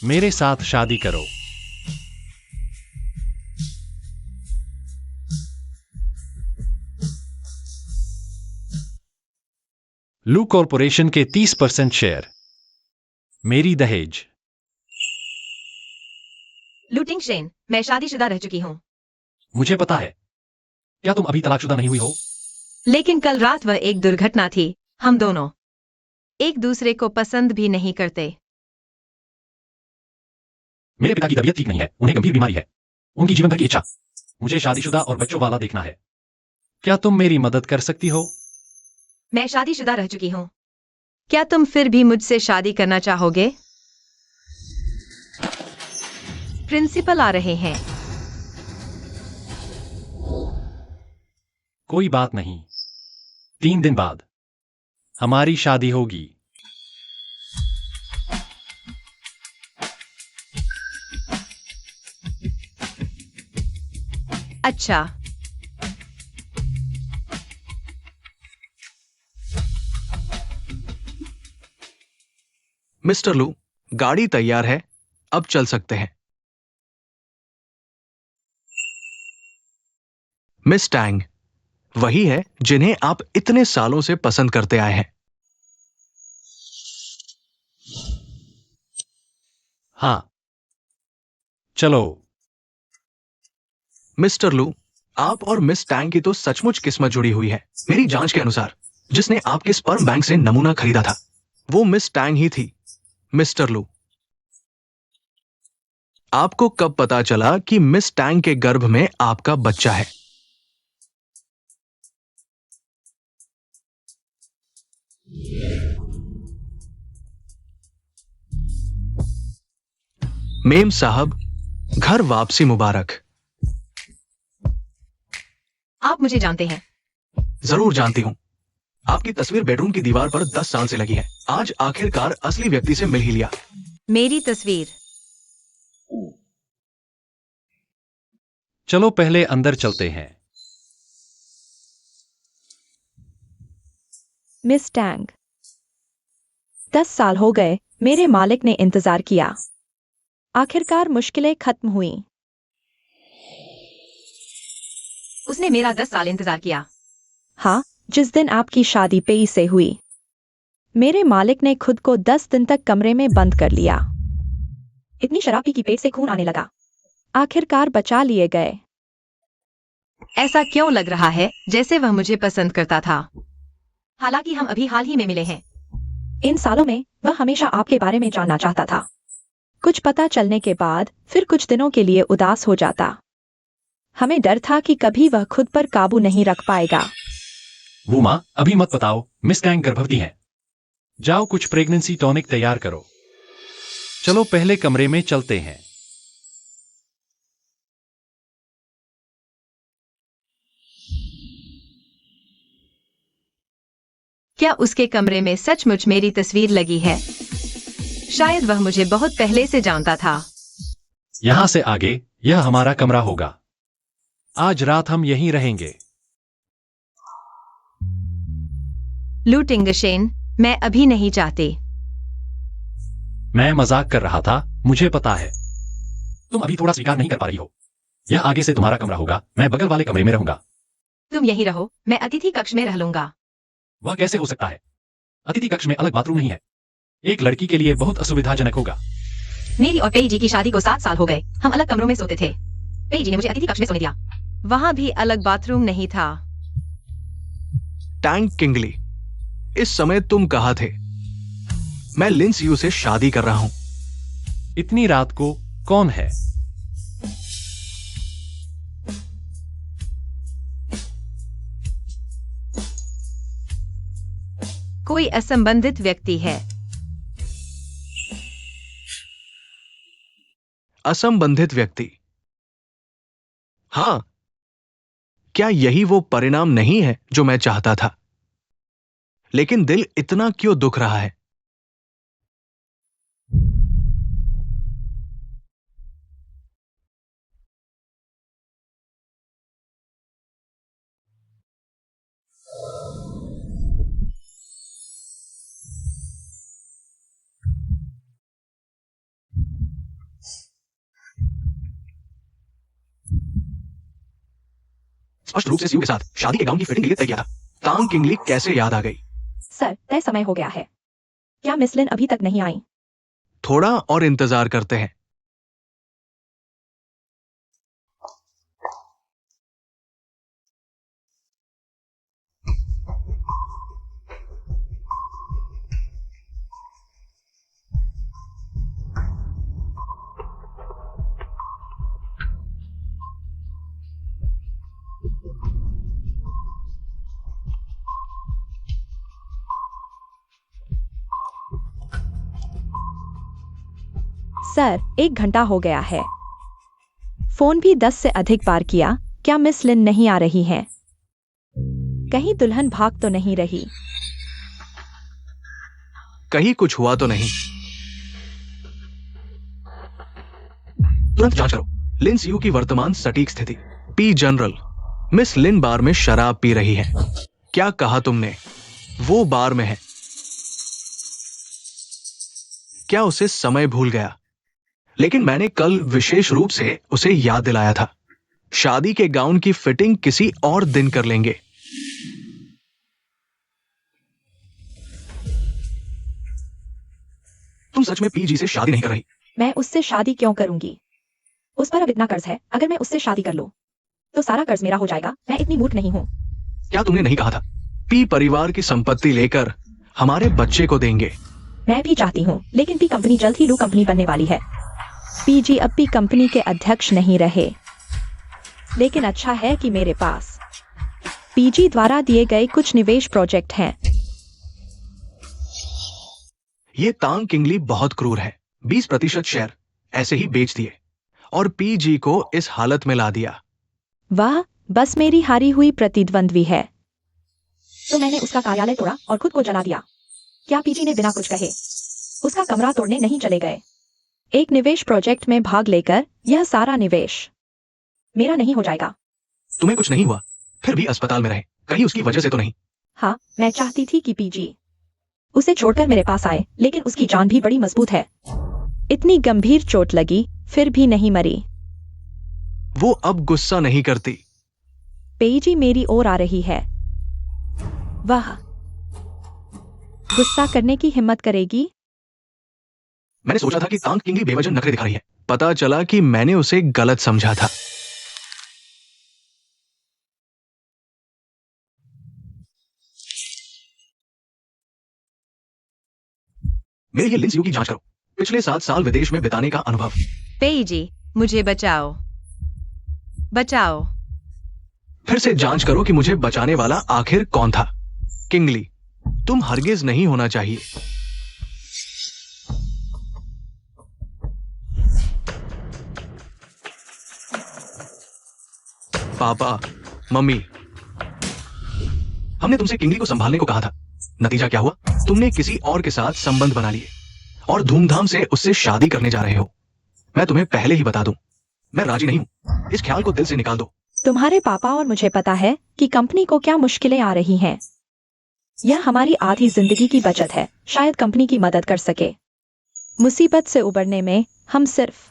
मेरे साथ शादी करो। लू कॉरपोरेशन के 30% शेयर मेरी दहेज। लूटिंग शेन, मैं शादीशुदा रह चुकी हूँ। मुझे पता है। क्या तुम अभी तलाकशुदा नहीं हुई हो? लेकिन कल रात वह एक दुर्घटना थी। हम दोनों एक दूसरे को पसंद भी नहीं करते। मेरे पिता की तबीयत ठीक नहीं है, उन्हें गंभीर बीमारी है। उनकी जीवन भर की इच्छा मुझे शादीशुदा और बच्चों वाला देखना है। क्या तुम मेरी मदद कर सकती हो? मैं शादीशुदा रह चुकी हूँ। क्या तुम फिर भी मुझसे शादी करना चाहोगे? प्रिंसिपल आ रहे हैं। कोई बात नहीं, 3 दिन बाद हमारी शादी होगी। अच्छा, मिस्टर लू, गाड़ी तैयार है, अब चल सकते हैं। मिस टैंग वही है जिन्हें आप इतने सालों से पसंद करते आए हैं। हाँ, चलो। मिस्टर लू, आप और मिस टैंग की तो सचमुच किस्मत जुड़ी हुई है। मेरी जांच के अनुसार जिसने आपके स्पर्म बैंक से नमूना खरीदा था वो मिस टैंग ही थी। मिस्टर लू, आपको कब पता चला कि मिस टैंग के गर्भ में आपका बच्चा है? मेम साहब, घर वापसी मुबारक। आप मुझे जानते हैं। जरूर जानती हूं। आपकी तस्वीर बेडरूम की दीवार पर 10 साल से लगी है। आज आखिरकार असली व्यक्ति से मिल ही लिया। मेरी तस्वीर। चलो पहले अंदर चलते हैं। मिस टैंग, 10 साल हो गए मेरे मालिक ने इंतजार किया। आखिरकार मुश्किलें खत्म हुई। उसने मेरा 10 साल इंतजार किया। हाँ, जिस दिन आपकी शादी पेई से हुई। मेरे मालिक ने खुद को 10 दिन तक कमरे में बंद कर लिया। इतनी शराब पी कि पेट से खून आने लगा। आखिरकार बचा लिए गए। ऐसा क्यों लग रहा है जैसे वह मुझे पसंद करता था? हालांकि हम अभी हाल ही में मिले हैं। इन सालों में वह हमेशा आपके बारे में जानना चाहता था। कुछ पता चलने के बाद फिर कुछ दिनों के लिए उदास हो जाता। हमें डर था कि कभी वह खुद पर काबू नहीं रख पाएगा। वो माँ, अभी मत बताओ, मिस टैंग गर्भवती हैं। जाओ कुछ प्रेगनेंसी टॉनिक तैयार करो। चलो पहले कमरे में चलते हैं। क्या उसके कमरे में सचमुच मेरी तस्वीर लगी है? शायद वह मुझे बहुत पहले से जानता था। यहां से आगे यह हमारा कमरा होगा। आज रात हम यहीं रहेंगे। लूटिंगशेन, मैं अभी नहीं चाहती। मैं मजाक कर रहा था, मुझे पता है। तुम अभी थोड़ा स्वीकार नहीं कर पा रही हो। यह आगे से तुम्हारा कमरा होगा, मैं बगल वाले कमरे में रहूंगा। तुम यहीं रहो, मैं अतिथि कक्ष में रह लूंगा। वह कैसे हो सकता है? अतिथि कक्ष में अलग बाथरूम नहीं है। एक लड़की के लिए बहुत असुविधाजनक होगा। मेरी और पेई जी की शादी को 7 साल हो गए। हम अलग कमरों में सोते थे। पेई जी ने मुझे अतिथि कक्ष में सोने दिया। वहां भी अलग बाथरूम नहीं था। टैंग किंगली, इस समय तुम कहाँ थे? मैं लिंस यू से शादी कर रहा हूं। इतनी रात को कौन है? कोई असंबंधित व्यक्ति है। असंबंधित व्यक्ति? हां, क्या यही वो परिणाम नहीं है जो मैं चाहता था? लेकिन दिल इतना क्यों दुख रहा है? स्पष्ट रूप से सीयू के साथ शादी के गाउन की फिटिंग के लिए तय किया था। तांग किंगली कैसे याद आ गई? सर, तय समय हो गया है। क्या मिस लिन अभी तक नहीं आई? थोड़ा और इंतजार करते हैं। सर, 1 घंटा हो गया है। फोन भी 10 से अधिक बार किया। क्या मिस लिन नहीं आ रही हैं? कहीं दुल्हन भाग तो नहीं रही? कहीं कुछ हुआ तो नहीं? तुरंत जांच करो लिंस यू की वर्तमान सटीक स्थिति। पी जनरल, मिस लिन बार में शराब पी रही है। क्या कहा तुमने? वो बार में है। क्या उसे समय भूल गया? लेकिन मैंने कल विशेष रूप से उसे याद दिलाया था, शादी के गाउन की फिटिंग किसी और दिन कर लेंगे। तुम सच में पीजी से शादी नहीं कर रही? मैं उससे शादी क्यों करूंगी? उस पर अब इतना कर्ज है, अगर मैं उससे शादी कर लूं तो सारा कर्ज मेरा हो जाएगा। मैं इतनी मूर्ख नहीं हूं। क्या तुमने नहीं कहा था पी परिवार की संपत्ति लेकर हमारे बच्चे को देंगे? मैं भी चाहती हूँ, लेकिन पी कंपनी जल्द ही लू कंपनी बनने वाली है। पीजी अब पी कंपनी के अध्यक्ष नहीं रहे, लेकिन अच्छा है कि मेरे पास पीजी द्वारा दिए गए कुछ निवेश प्रोजेक्ट हैं। ये तांग किंगली बहुत क्रूर है। 20% शेयर ऐसे ही बेच दिए और पीजी को इस हालत में ला दिया। वह बस मेरी हारी हुई प्रतिद्वंद्वी है। तो मैंने उसका कार्यालय तोड़ा और खुद को जला दिया। क्या पीजी ने बिना कुछ कहे उसका कमरा तोड़ने नहीं चले गए? एक निवेश प्रोजेक्ट में भाग लेकर यह सारा निवेश मेरा नहीं हो जाएगा। तुम्हें कुछ नहीं हुआ, फिर भी अस्पताल में रहे, कहीं उसकी वजह से तो नहीं? हाँ, मैं चाहती थी कि पीजी उसे छोड़कर मेरे पास आए, लेकिन उसकी जान भी बड़ी मजबूत है। इतनी गंभीर चोट लगी फिर भी नहीं मरी। वो अब गुस्सा नहीं करती। पीजी मेरी ओर आ रही है। वह गुस्सा करने की हिम्मत करेगी? मैंने सोचा था कि तांग किंगली बेवजह नखरे दिखा रही है। पता चला कि मैंने उसे गलत समझा था। मेरे ये लिंसियो की जांच करो, पिछले 7 साल विदेश में बिताने का अनुभव। पेईजी, मुझे बचाओ, बचाओ। फिर से जांच करो कि मुझे बचाने वाला आखिर कौन था। किंगली, तुम हरगिज नहीं होना चाहिए। पापा, मम्मी, हमने तुमसे किंगली को संभालने को कहा था। नतीजा क्या हुआ? तुमने किसी और के साथ संबंध बना लिए और धूमधाम से उससे शादी करने जा रहे हो। मैं तुम्हें पहले ही बता दूं, मैं राजी नहीं हूं। इस ख्याल को दिल से निकाल दो। तुम्हारे पापा और मुझे पता है कि कंपनी को क्या मुश्किलें आ रही हैं। यह हमारी आधी जिंदगी की बचत है, शायद कंपनी की मदद कर सके। मुसीबत से उबरने में हम सिर्फ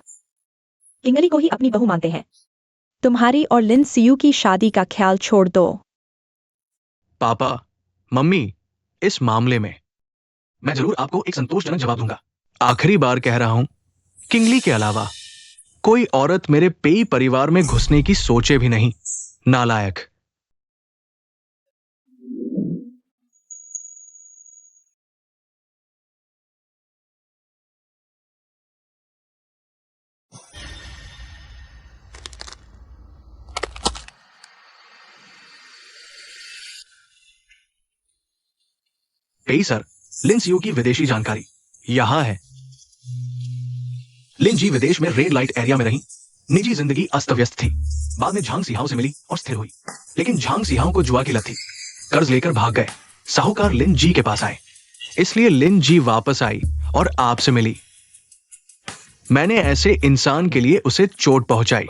किंगली को ही अपनी बहू मानते हैं। तुम्हारी और लिन सियू की शादी का ख्याल छोड़ दो। पापा, मम्मी, इस मामले में मैं जरूर आपको एक संतोषजनक जवाब दूंगा। आखिरी बार कह रहा हूं, किंगली के अलावा कोई औरत मेरे पेई परिवार में घुसने की सोचे भी नहीं। नालायक। पेई सर, लिन सियो की विदेशी जानकारी यहां है। लिन जी विदेश में रेड लाइट एरिया में रही। निजी जिंदगी अस्त व्यस्त थी। बाद में झांग सिहाओं से मिली और स्थिर हुई, लेकिन झांग सिहाओं को जुआ की लत थी। कर्ज लेकर भाग गए। साहूकार लिन जी के पास आए, इसलिए लिन जी वापस आई और आपसे मिली। मैंने ऐसे इंसान के लिए उसे चोट पहुंचाई।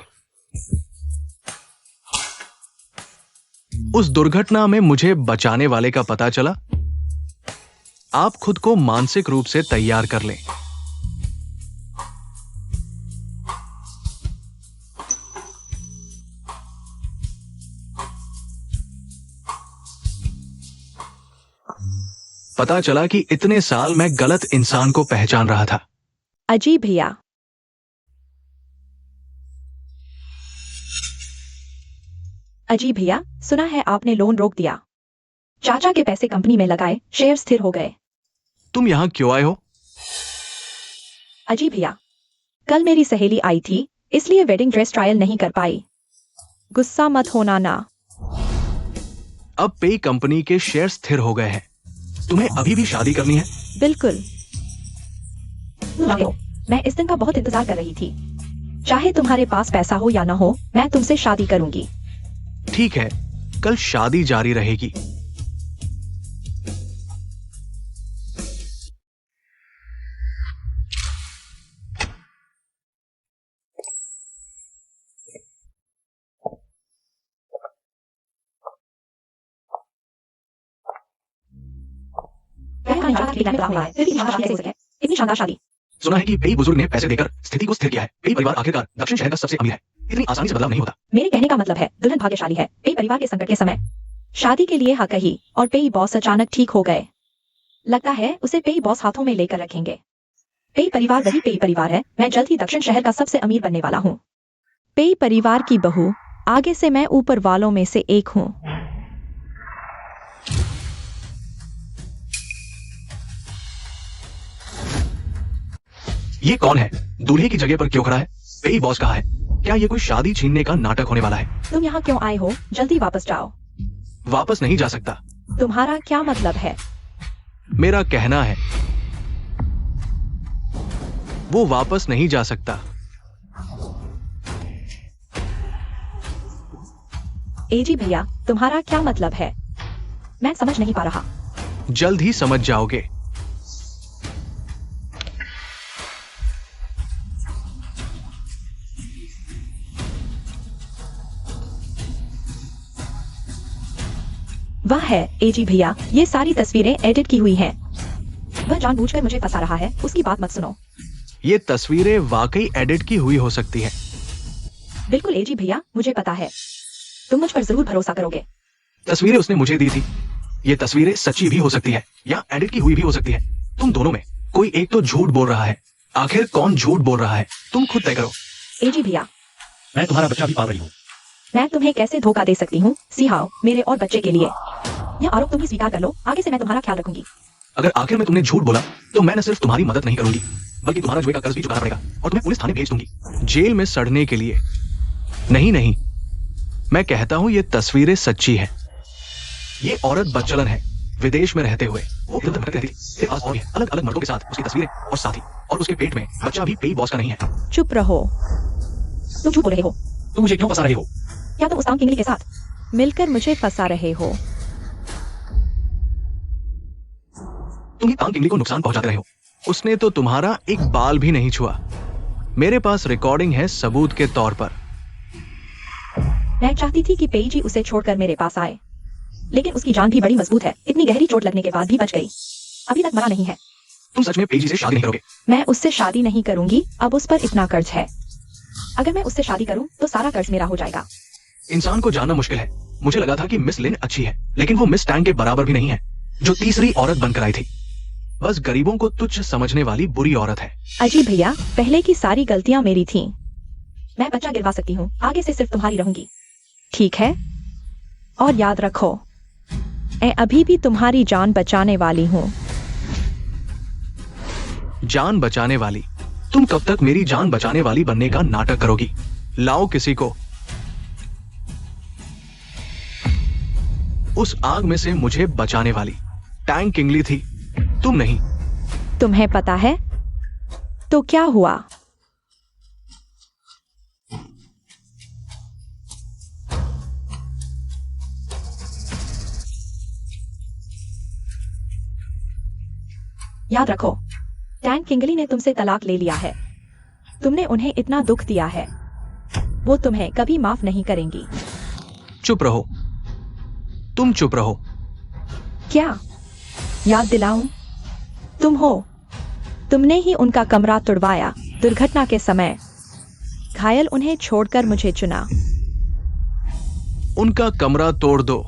उस दुर्घटना में मुझे बचाने वाले का पता चला। आप खुद को मानसिक रूप से तैयार कर लें। पता चला कि इतने साल मैं गलत इंसान को पहचान रहा था। अजी भैया, अजी भैया, सुना है आपने लोन रोक दिया। चाचा के पैसे कंपनी में लगाए, शेयर स्थिर हो गए। तुम यहां क्यों आए हो? अजी भैया, कल मेरी सहेली आई थी, इसलिए वेडिंग ड्रेस ट्रायल नहीं कर पाई। गुस्सा मत होना ना। अब पे कंपनी के शेयर स्थिर हो गए हैं। तुम्हें अभी भी शादी करनी है? बिल्कुल। मैं इस दिन का बहुत इंतजार कर रही थी। चाहे तुम्हारे पास पैसा हो या ना हो, मैं तुमसे शादी करूंगी। ठीक है, कल शादी जारी रहेगी। ने जाना कि प्लान हुआ है, फिर भी शादी कैसे हो सके? इतनी शानदार शादी। सुना है कि पेई बुजुर्ग ने पैसे देकर स्थिति को स्थिर किया है। पेई परिवार आखिरकार दक्षिण शहर का सबसे अमीर है। इतनी आसानी से बदलाव नहीं होता। मेरे कहने का मतलब है दुल्हन भाग्यशाली है। पेई परिवार के संकट के समय शादी के लिए हाँ कही और पेई बॉस अचानक ठीक हो गए। लगता है उसे पेई बॉस हाथों में लेकर रखेंगे। पेई परिवार वही पेई परिवार है। मैं जल्द ही दक्षिण शहर का सबसे अमीर बनने वाला हूँ। पेई परिवार की बहू, आगे से मैं ऊपर वालों में से एक हूँ। ये कौन है? दूल्हे की जगह पर क्यों खड़ा है? पेई बॉस कहाँ है? क्या ये कोई शादी छीनने का नाटक होने वाला है? तुम यहाँ क्यों आए हो? जल्दी वापस जाओ। वापस नहीं जा सकता। तुम्हारा क्या मतलब है? मेरा कहना है वो वापस नहीं जा सकता। एजी भैया, तुम्हारा क्या मतलब है? मैं समझ नहीं पा रहा। जल्द ही समझ जाओगे। वाह है एजी भैया, ये सारी तस्वीरें एडिट की हुई हैं। वह जानबूझकर मुझे फंसा रहा है, उसकी बात मत सुनो। ये तस्वीरें वाकई एडिट की हुई हो सकती है। बिल्कुल एजी भैया, मुझे पता है। तुम मुझ पर जरूर भरोसा करोगे। तस्वीरें उसने मुझे दी थी। ये तस्वीरें सच्ची भी हो सकती है या एडिट की हुई भी हो सकती है। तुम दोनों में कोई एक तो झूठ बोल रहा है। आखिर कौन झूठ बोल रहा है? तुम खुद तय करो। एजी भैया, मैं तुम्हारा बच्चा भी पाल रही हूँ। मैं तुम्हें कैसे धोखा दे सकती हूँ? सिहाओ मेरे और बच्चे के लिए। यह आरोप तुम ही स्वीकार कर लो। आगे से मैं तुम्हारा ख्याल रखूंगी। अगर आखिर में तुमने झूठ बोला तो मैं न सिर्फ तुम्हारी मदद नहीं करूंगी बल्कि तुम्हारा जुए का कर्ज भी चुकाना पड़ेगा और तुम्हें पुलिस थाने भेज दूंगी, जेल में सड़ने के लिए। नहीं, मैं कहता हूं ये तस्वीरें सच्ची हैं। ये औरत बदचलन है। विदेश में रहते हुए वो इधर भटकती रहती थी। उसके पास और भी अलग अलग मर्दों के साथ उसकी तस्वीरें और साथी, और उसके पेट में बच्चा भी पेई बॉस का नहीं है। चुप रहो। तुम झूठ बोल रहे हो। तुम मुझे क्यों फंसा रहे हो? क्या तुम उस तांग किंगली के साथ मिलकर मुझे फंसा रहे हो? तुम ही तांग किंगली को नुकसान पहुंचाते रहे हो। उसने तो तुम्हारा एक बाल भी नहीं छुआ। मेरे पास रिकॉर्डिंग है सबूत के तौर पर। मैं चाहती थी कि पेई जी उसे छोड़कर मेरे पास आए, लेकिन उसकी जान भी बड़ी मजबूत है। इतनी गहरी चोट लगने के बाद भी बच गई। अभी तक मरा नहीं है। तुम सच में पेई जी से शादी नहीं करोगे? मैं उससे शादी नहीं करूंगी। अब उस पर इतना कर्ज है। अगर मैं उससे शादी करूं तो सारा कर्ज मेरा हो जाएगा। इंसान को जानना मुश्किल है। मुझे लगा था कि मिस लिन अच्छी है, लेकिन वो मिस टैंग के बराबर भी नहीं है, जो तीसरी औरत बनकर आई थी। बस गरीबों को तुच्छ समझने वाली बुरी औरत है। अजी भैया, पहले की सारी गलतियां मेरी थीं। मैं बच्चा गिरवा सकती हूँ। आगे से सिर्फ तुम्हारी रहूंगी। ठीक है? और याद रखो, मैं अभी भी तुम्हारी जान बचाने वाली हूँ। जान बचाने वाली? तुम कब तक मेरी जान बचाने वाली बनने का नाटक करोगी? लाओ किसी को। उस आग में से मुझे बचाने वाली टैंग किंगली थी, तुम नहीं। तुम्हें पता है तो क्या हुआ? याद रखो, टैंग किंगली ने तुमसे तलाक ले लिया है। तुमने उन्हें इतना दुख दिया है, वो तुम्हें कभी माफ नहीं करेंगी। चुप रहो। तुम चुप रहो। क्या याद दिलाऊं? तुम हो। तुमने ही उनका कमरा तुड़वाया दुर्घटना के समय। घायल उन्हें छोड़कर मुझे चुना। उनका कमरा तोड़ दो।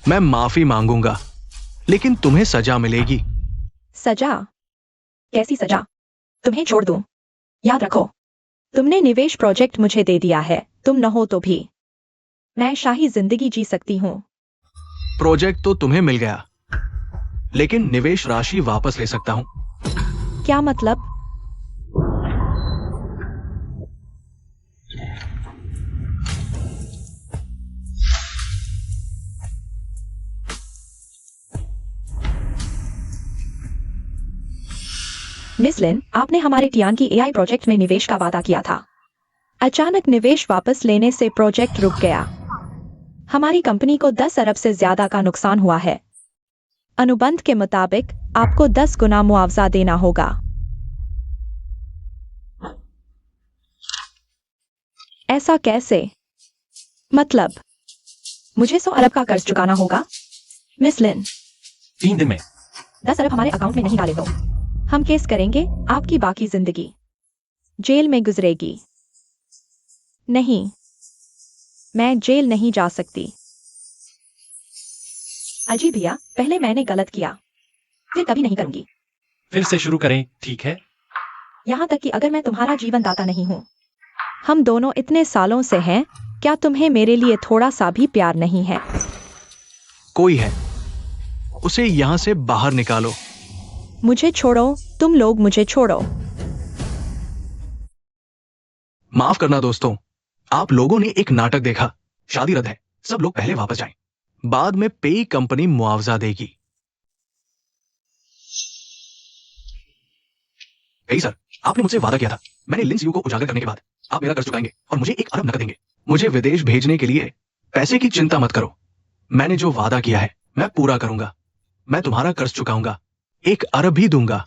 मैं माफी मांगूंगा, लेकिन तुम्हें सजा मिलेगी। सजा? कैसी सजा? तुम्हें छोड़ दूं? याद रखो, तुमने निवेश प्रोजेक्ट मुझे दे दिया है। तुम न हो तो भी मैं शाही जिंदगी जी सकती हूँ। प्रोजेक्ट तो तुम्हें मिल गया, लेकिन निवेश राशि वापस ले सकता हूं। क्या मतलब? मिस लिन, आपने हमारे टियान की एआई प्रोजेक्ट में निवेश का वादा किया था। अचानक निवेश वापस लेने से प्रोजेक्ट रुक गया। हमारी कंपनी को 10 अरब से ज्यादा का नुकसान हुआ है। अनुबंध के मुताबिक आपको 10 गुना मुआवजा देना होगा। ऐसा कैसे? मतलब मुझे 100 अरब का कर्ज चुकाना होगा? मिस लिन, 3 दिन में। 10 अरब हमारे अकाउंट में नहीं डाले तो हम केस करेंगे, आपकी बाकी जिंदगी जेल में गुजरेगी। नहीं, मैं जेल नहीं जा सकती। अजी भैया, पहले मैंने गलत किया, फिर कभी नहीं करूंगी। फिर से शुरू करें, ठीक है? यहाँ तक कि अगर मैं तुम्हारा जीवन दाता नहीं हूँ। हम दोनों इतने सालों से हैं, क्या तुम्हें मेरे लिए थोड़ा सा भी प्यार नहीं है? कोई है, उसे यहां से बाहर निकालो। मुझे छोड़ो, तुम लोग मुझे छोड़ो। माफ करना दोस्तों, आप लोगों ने एक नाटक देखा। शादी रद्द है, सब लोग पहले वापस जाएं। बाद में पेई कंपनी मुआवजा देगी। पेई सर, आपने मुझसे वादा किया था, मैंने लिन सीयू को उजागर करने के बाद आप मेरा कर्ज चुकाएंगे और मुझे 1 अरब नकद देंगे। मुझे विदेश भेजने के लिए पैसे की चिंता मत करो। मैंने जो वादा किया है मैं पूरा करूंगा। मैं तुम्हारा कर्ज चुकाऊंगा, 1 अरब भी दूंगा,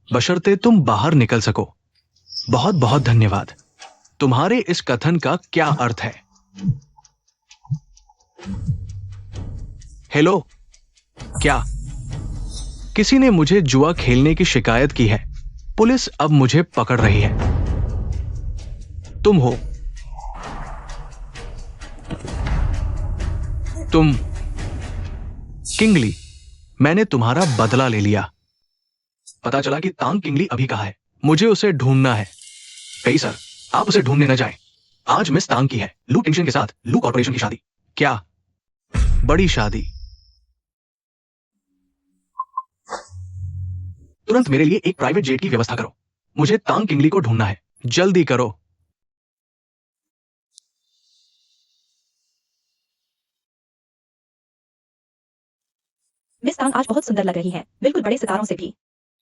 बशर्ते तुम बाहर निकल सको। बहुत बहुत धन्यवाद। तुम्हारे इस कथन का क्या अर्थ है? हेलो, क्या किसी ने मुझे जुआ खेलने की शिकायत की है? पुलिस अब मुझे पकड़ रही है। तुम हो, तुम किंगली। मैंने तुम्हारा बदला ले लिया। पता चला कि तांग किंगली अभी कहाँ है। मुझे उसे ढूंढना है। पेई सर, आप उसे ढूंढने न जाएं। आज मिस तांग की है लू टिंगशन के साथ लू कॉर्पोरेशन की शादी। क्या बड़ी शादी? तुरंत मेरे लिए एक प्राइवेट जेट की व्यवस्था करो। मुझे तांग किंगली को ढूंढना है, जल्दी करो। मिस तांग आज बहुत सुंदर लग रही है, बिल्कुल बड़े सितारों से भी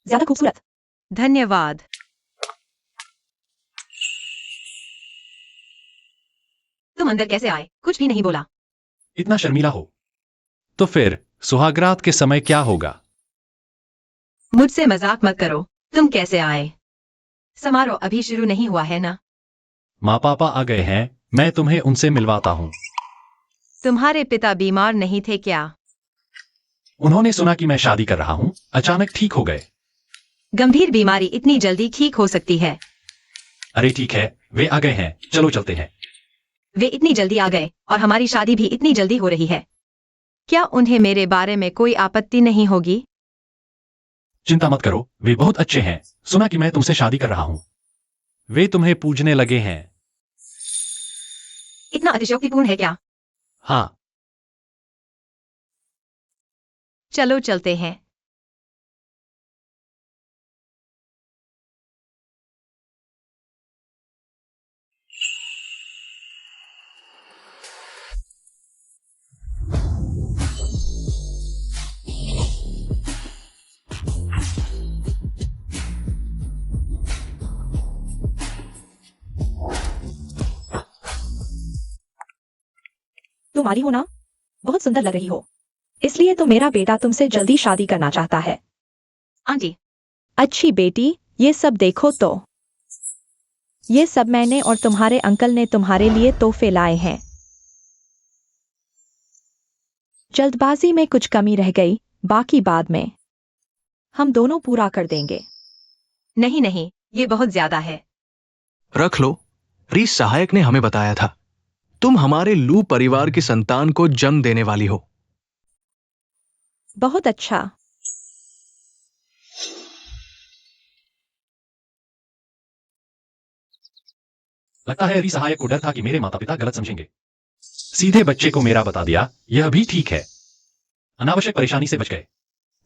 ज्यादा खूबसूरत। धन्यवाद। तुम अंदर कैसे आए? कुछ भी नहीं बोला। इतना शर्मीला हो तो फिर सुहागरात के समय क्या होगा? मुझसे मजाक मत करो। तुम कैसे आए? समारोह अभी शुरू नहीं हुआ है ना? माँ पापा आ गए हैं, मैं तुम्हें उनसे मिलवाता हूँ। तुम्हारे पिता बीमार नहीं थे क्या? उन्होंने सुना कि मैं शादी कर रहा हूँ, अचानक ठीक हो गए। गंभीर बीमारी इतनी जल्दी ठीक हो सकती है? अरे ठीक है, वे आ गए हैं, चलो चलते हैं। वे इतनी जल्दी आ गए और हमारी शादी भी इतनी जल्दी हो रही है। क्या उन्हें मेरे बारे में कोई आपत्ति नहीं होगी? चिंता मत करो, वे बहुत अच्छे हैं। सुना कि मैं तुमसे शादी कर रहा हूँ। वे तुम्हें पूजने लगे हैं। इतना अतिशयोक्तिपूर्ण है क्या? हाँ। चलो चलते हैं। तुम आली हो ना? बहुत सुंदर लग रही हो, इसलिए तो मेरा बेटा तुमसे जल्दी शादी करना चाहता है। आंटी, अच्छी बेटी, ये सब देखो तो। ये सब मैंने और तुम्हारे अंकल ने तुम्हारे लिए तोहफे लाए हैं। जल्दबाजी में कुछ कमी रह गई, बाकी बाद में हम दोनों पूरा कर देंगे। नहीं नहीं, ये बहुत ज्यादा है। रख लो। रीस सहायक ने हमें बताया था तुम हमारे लू परिवार की संतान को जन्म देने वाली हो। बहुत अच्छा। लगता है री सहायक को डर था कि मेरे माता पिता गलत समझेंगे। सीधे बच्चे को मेरा बता दिया, यह भी ठीक है। अनावश्यक परेशानी से बच गए।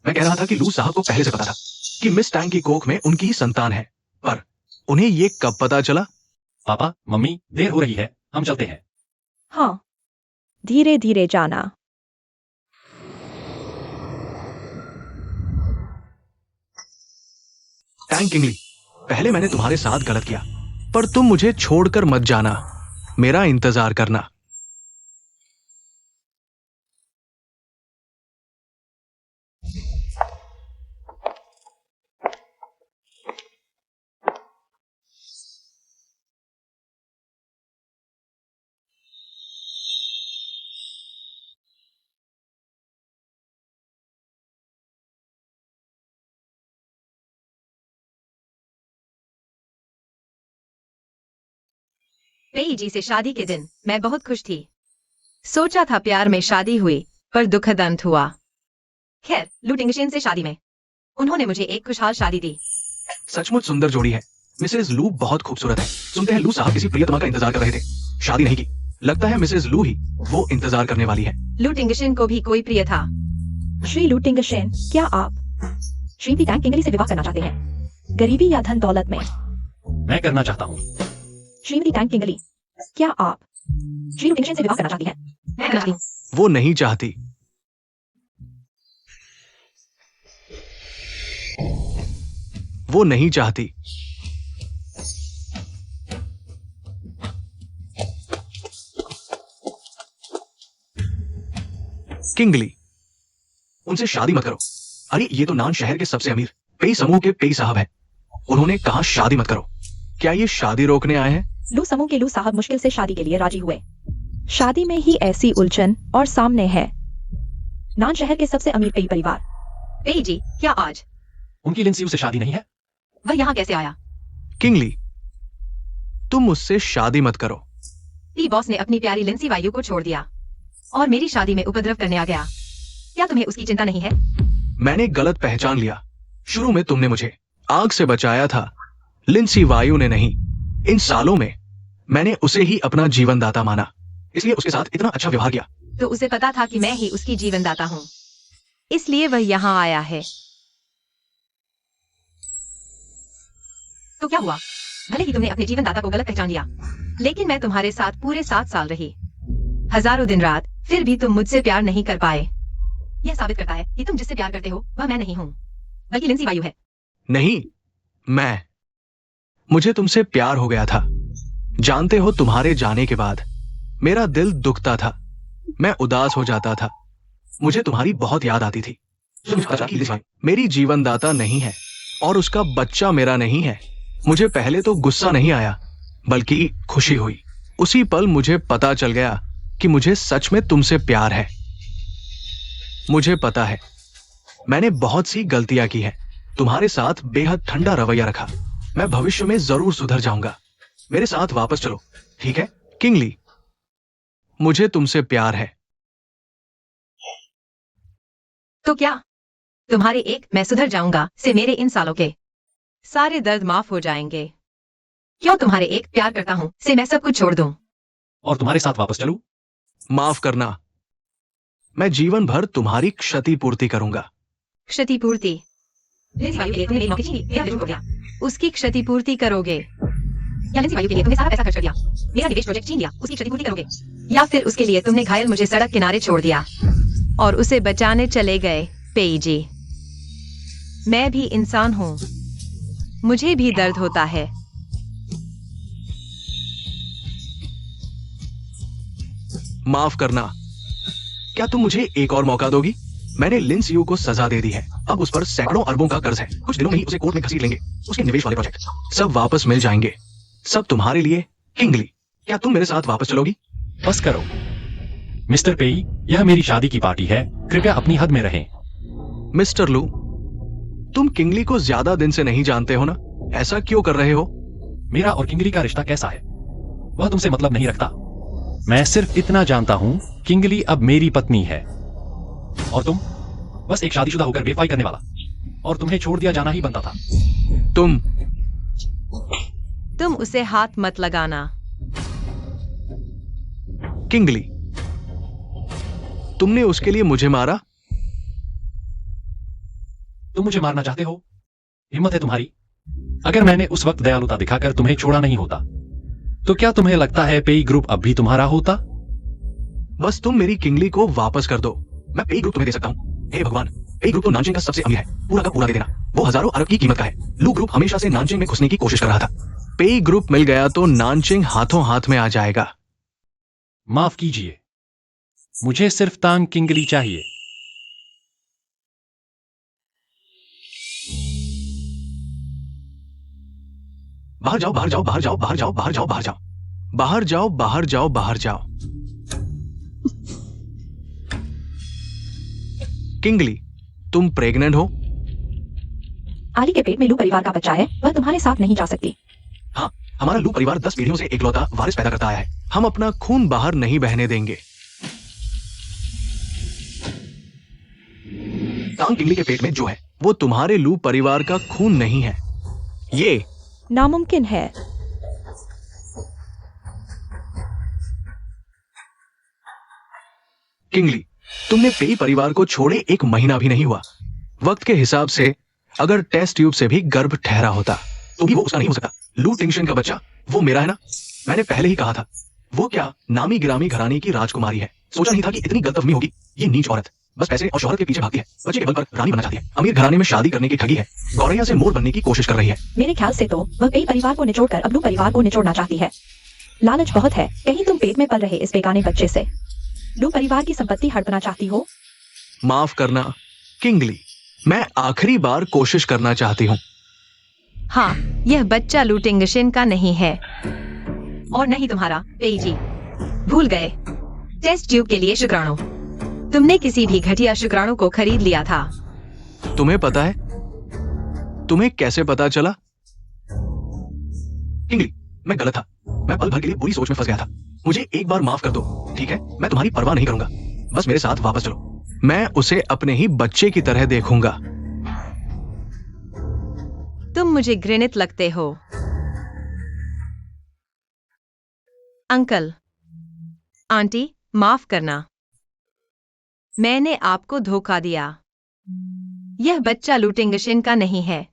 मैं कह रहा था कि लू साहब को पहले से पता था कि मिस टैंग की कोख में उनकी ही संतान है, पर उन्हें यह कब पता चला? पापा, मम्मी, देर हो रही है, हम चलते हैं। हाँ, धीरे धीरे जाना। टैंग किंगली, पहले मैंने तुम्हारे साथ गलत किया, पर तुम मुझे छोड़कर मत जाना। मेरा इंतजार करना। पेई जी से शादी के दिन मैं बहुत खुश थी। सोचा था प्यार में शादी हुई, पर दुखद अंत हुआ। खैर, लू टिंगशेन से शादी में उन्होंने मुझे एक खुशहाल शादी दी। सचमुच सुंदर जोड़ी है। मिसेज लू बहुत खूबसूरत है। सुनते हैं लू साहब किसी प्रियतमा का इंतजार कर रहे थे, शादी नहीं की। लगता है मिसेज लू ही वो इंतजार करने वाली है। लू टिंगशेन को भी कोई प्रिय था। श्री लू टिंगशेन, क्या आप श्रीमती टैंग किंगली से विवाह करना चाहते हैं? गरीबी या धन दौलत में? मैं करना चाहता हूँ। श्रीमती टैंग किंगली, क्या आप श्री लू टिंगशेन से विवाह करना चाहती हैं? मैं करना चाहती हूँ। वो नहीं चाहती। वो नहीं चाहती। किंगली, उनसे शादी मत करो। अरे ये तो नान शहर के सबसे अमीर पेई समूह के पेई साहब हैं। उन्होंने कहा शादी मत करो। क्या ये शादी रोकने आए हैं? लू समूह के लू साहब मुश्किल से शादी के लिए राजी हुए। शादी में ही ऐसी उलझन और सामने है नान शहर के सबसे अमीर पेई परिवार। पेई जी, क्या आज उनकी लिंसी से शादी नहीं है? वह यहाँ कैसे आया? किंगली, तुम मुझसे शादी मत करो। टी बॉस ने अपनी प्यारी लिंसी वायु को छोड़ दिया और मेरी शादी में उपद्रव करने आ गया। क्या तुम्हें उसकी चिंता नहीं है? मैंने गलत पहचान लिया। शुरू में तुमने मुझे आग से बचाया था, लिंसी वायु ने नहीं। इन सालों में मैंने उसे ही अपना जीवन दाता माना, इसलिए उसके साथ इतना अच्छा व्यवहार किया। तो उसे पता था कि मैं ही उसकी जीवनदाता हूँ, इसलिए वह यहाँ आया है। तो क्या हुआ? भले ही तुमने अपने जीवनदाता को गलत पहचान लिया, लेकिन मैं तुम्हारे साथ पूरे 7 साल रही, हजारों दिन रात, फिर भी तुम मुझसे प्यार नहीं कर पाए। यह साबित करता है कि तुम जिससे प्यार करते हो वह मैं नहीं हूँ, बल्कि लिंसी वायु है। नहीं, मुझे तुमसे प्यार हो गया था। जानते हो, तुम्हारे जाने के बाद मेरा दिल दुखता था, मैं उदास हो जाता था। मुझे तुम्हारी बहुत याद आती थी। मेरी जीवनदाता नहीं है और उसका बच्चा मेरा नहीं है। मुझे पहले तो गुस्सा नहीं आया, बल्कि खुशी हुई। उसी पल मुझे पता चल गया कि मुझे सच में तुमसे प्यार है। मुझे पता है मैंने बहुत सी गलतियां की हैं, तुम्हारे साथ बेहद ठंडा रवैया रखा। मैं भविष्य में जरूर सुधर जाऊंगा। मेरे साथ वापस चलो, ठीक है? किंगली, मुझे तुमसे प्यार है। तो क्या तुम्हारे एक मैं सुधर जाऊंगा से मेरे इन सालों के सारे दर्द माफ हो जाएंगे? क्यों तुम्हारे एक प्यार करता हूँ से मैं सब कुछ छोड़ दूं? और तुम्हारे साथ वापस चलूं? माफ करना, मैं जीवन भर तुम्हारी क्षतिपूर्ति करूंगा। क्षतिपूर्ति? लिंसी वायु के लिए तुमने मेरी नौकरी छीनी, मेरा दिल टूट गया। उसकी क्षतिपूर्ति करोगे? या लिंसी वायु के लिए तुमने सारा पैसा खर्च कर दिया, मेरा निवेश प्रोजेक्ट छीन लिया, उसकी क्षतिपूर्ति करोगे? या फिर उसके लिए तुमने घायल मुझे सड़क किनारे छोड़ दिया और उसे बचाने चले गए? पेई जी, मैं भी इंसान हूँ, मुझे भी दर्द होता है। माफ करना, क्या तुम मुझे एक और मौका दोगी? मैंने लिंस यू को सजा दे दी है, अब उस पर सैकड़ों अरबों का कर्ज है। कुछ दिनों में ही उसे कोर्ट में घसीट लेंगे। उसके निवेश वाले प्रोजेक्ट सब वापस मिल जाएंगे, सब तुम्हारे लिए। किंगली, क्या तुम मेरे साथ वापस चलोगी? बस करो मिस्टर पेई, यह मेरी शादी की पार्टी है, कृपया अपनी हद में रहें। मिस्टर लू, तुम किंगली को ज्यादा दिन से नहीं जानते हो ना? ऐसा क्यों कर रहे हो? मेरा और किंगली का रिश्ता कैसा है वह तुमसे मतलब नहीं रखता। मैं सिर्फ इतना जानता हूं, किंगली अब मेरी पत्नी है और तुम बस एक शादीशुदा होकर बेवफाई करने वाला, और तुम्हें छोड़ दिया जाना ही बनता था। तुम उसे हाथ मत लगाना। किंगली, तुमने उसके लिए मुझे मारा? तुम मुझे मारना चाहते हो? हिम्मत है तुम्हारी। अगर मैंने उस वक्त दयालुता दिखाकर तुम्हें छोड़ा नहीं होता, तो क्या तुम्हें लगता है पेई ग्रुप अब भी तुम्हारा होता? बस तुम मेरी किंगली को वापस कर दो, मैं पेई ग्रुप तुम्हें दे सकता हूं। हे भगवान, पेई ग्रुप तो नानचिंग का सबसे अमीर है, पूरा का पूरा दे देना। वो हजारों अरब की कीमत का है। लू ग्रुप हमेशा से नानचिंग में घुसने की कोशिश कर रहा था। पेई ग्रुप मिल गया तो नानचिंग हाथों हाथ में आ जाएगा। माफ कीजिए, मुझे सिर्फ तांग किंगली चाहिए। बाहर जाओ, बाहर जाओ, बाहर जाओ, बाहर जाओ, बाहर जाओ, बाहर जाओ, बाहर जाओ, बाहर जाओ, बाहर जाओ। किंगली, तुम प्रेग्नेंट हो? आली के पेट में लू परिवार का बच्चा है, वह तुम्हारे साथ नहीं जा सकती। हाँ, हमारा लू परिवार 10 पीढ़ियों से इकलौता वारिस पैदा करता आया है। हम अपना खून बाहर नहीं बहने देंगे। टांग किंगली के पेट में जो है वो तुम्हारे लू परिवार का खून नहीं है। ये नामुमकिन है। किंगली, तुमने पेई परिवार को छोड़े 1 महीना भी नहीं हुआ। वक्त के हिसाब से अगर टेस्ट ट्यूब से भी गर्भ ठहरा होता तो भी वो उसका नहीं हो सकता। लू टिंगशन का बच्चा वो मेरा है ना। मैंने पहले ही कहा था, वो क्या नामी गिरामी घराने की राजकुमारी है। सोचा नहीं था कि इतनी गलतफहमी होगी। ये नीच औरत बस पैसे और शोहरत के पीछे भागती है। बच्चे के बल पर रानी बनना चाहती है। अमीर घराने में शादी करने की ठगी है। गौरैया से मोर बनने की कोशिश कर रही है। मेरे ख्याल से तो वह पेई परिवार को निचोड़कर अब लू परिवार को निचोड़ना चाहती है। लालच बहुत है। कहीं तुम पेट में पल रहे इस बेगाने बच्चे से लू परिवार की संपत्ति हड़पना चाहती हो? माफ करना किंगली, मैं आखिरी बार कोशिश करना चाहती हूँ। हाँ, यह बच्चा लू टिंगशन का नहीं है और नहीं तुम्हारा। पेई जी भूल गए, टेस्ट ट्यूब के लिए शुक्राणु। तुमने किसी भी घटिया शुक्राणु को खरीद लिया था। तुम्हें पता है? तुम्हें कैसे पता चला? किंगली, मैं गलत था। मैं पल भर के लिए बुरी सोच में फंस गया था। मुझे एक बार माफ कर दो, ठीक है? मैं तुम्हारी परवाह नहीं करूंगा। बस मेरे साथ वापस चलो। मैं उसे अपने ही बच्चे की तरह देखूंगा। तुम मुझे घृणित लगते हो। अंकल, आंटी, माफ करना। मैंने आपको धोखा दिया। यह बच्चा लू टिंगशन का नहीं है।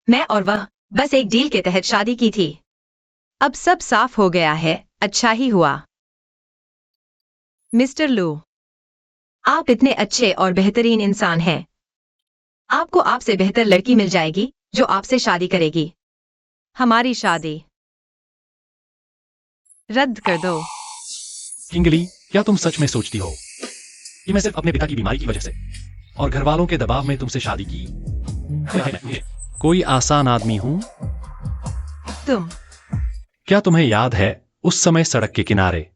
मैं और वह बस एक डील के तहत शादी की थी। अब सब साफ हो गया है। अच्छा ही हुआ। मिस्टर लू, आप इतने अच्छे और बेहतरीन इंसान हैं। आपको आपसे बेहतर लड़की मिल जाएगी जो आपसे शादी करेगी। हमारी शादी रद्द कर दो। किंगली, क्या तुम सच में सोचती हो कि मैं सिर्फ अपने पिता की बीमारी की वजह से और घर वालों के दबाव में तुमसे शादी की? कोई आसान आदमी हूं? तुम क्या तुम्हें याद है उस समय सड़क के किनारे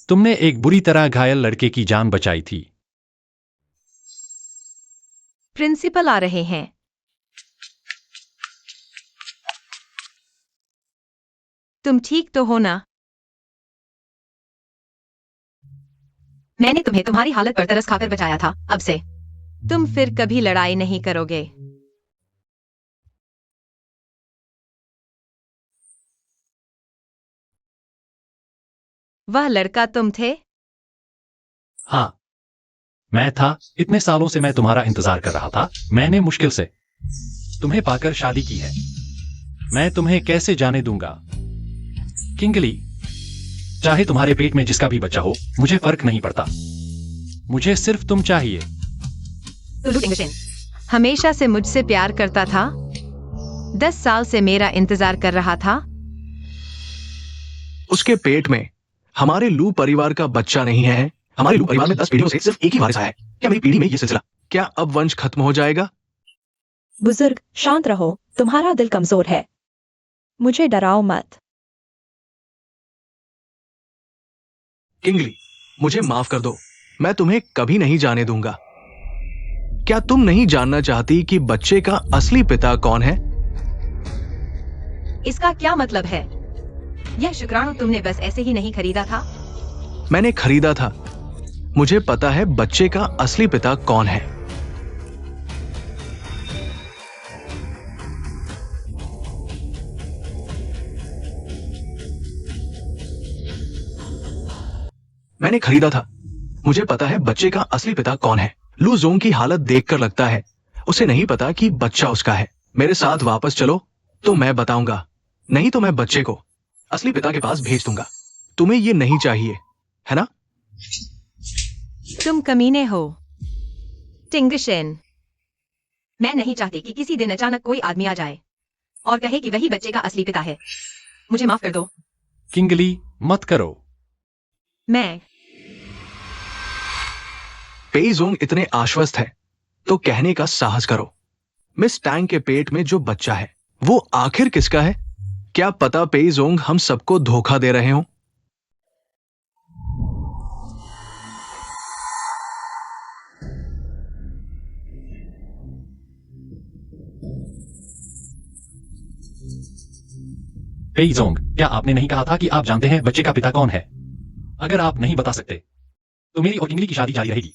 तुमने एक बुरी तरह घायल लड़के की जान बचाई थी? प्रिंसिपल आ रहे हैं। तुम ठीक तो हो ना? मैंने तुम्हें तुम्हारी हालत पर तरस खाकर बचाया था। अब से तुम फिर कभी लड़ाई नहीं करोगे। वह लड़का तुम थे? हाँ, मैं था। इतने सालों से मैं तुम्हारा इंतजार कर रहा था। मैंने मुश्किल से तुम्हें पाकर शादी की है। मैं तुम्हें कैसे जाने दूंगा? किंगली, चाहे तुम्हारे पेट में जिसका भी बच्चा हो, मुझे फर्क नहीं पड़ता। मुझे सिर्फ तुम चाहिए। तो लू टिंगशन हमेशा से मुझसे प्यार करता था। 10 साल से मेरा इंतजार कर रहा था। उसके पेट में हमारे लू परिवार का बच्चा नहीं है। हमारे लू परिवार में 10 पीढ़ियों से सिर्फ एक ही वारिस आया है। क्या मेरी पीढ़ी में ये सिलसिला, क्या अब वंश खत्म हो जाएगा? बुजुर्ग, शांत रहो। तुम्हारा दिल कमजोर है। मुझे डराओ मत। किंगली, मुझे माफ कर दो। मैं तुम्हें कभी नहीं जाने दूंगा। क्या तुम नहीं जानना चाहती कि बच्चे का असली पिता कौन है? इसका क्या मतलब है? यह शुक्राणु तुमने बस ऐसे ही नहीं खरीदा था। मैंने खरीदा था। मुझे पता है बच्चे का असली पिता कौन है। मैंने खरीदा था। मुझे पता है बच्चे का असली पिता कौन है। लू जोंग की हालत देखकर लगता है उसे नहीं पता कि बच्चा उसका है। मेरे साथ वापस चलो तो मैं बताऊंगा, नहीं तो मैं बच्चे को असली पिता के पास भेज दूंगा। तुम्हें ये नहीं चाहिए, है ना? तुम कमीने हो, टिंगशन। मैं नहीं चाहती कि किसी दिन अचानक कोई आदमी आ जाए और कहे कि वही बच्चे का असली पिता है। मुझे माफ कर दो। किंगली, मत करो। मैं पेईजोंग इतने आश्वस्त है तो कहने का साहस करो। मिस टैंग के पेट में जो बच्चा है वो आखिर किसका है? क्या पता पेईजोंग हम सबको धोखा दे रहे हों। पेई जोंग, क्या आपने नहीं कहा था कि आप जानते हैं बच्चे का पिता कौन है? अगर आप नहीं बता सकते तो मेरी और किंगली की शादी जारी रहेगी।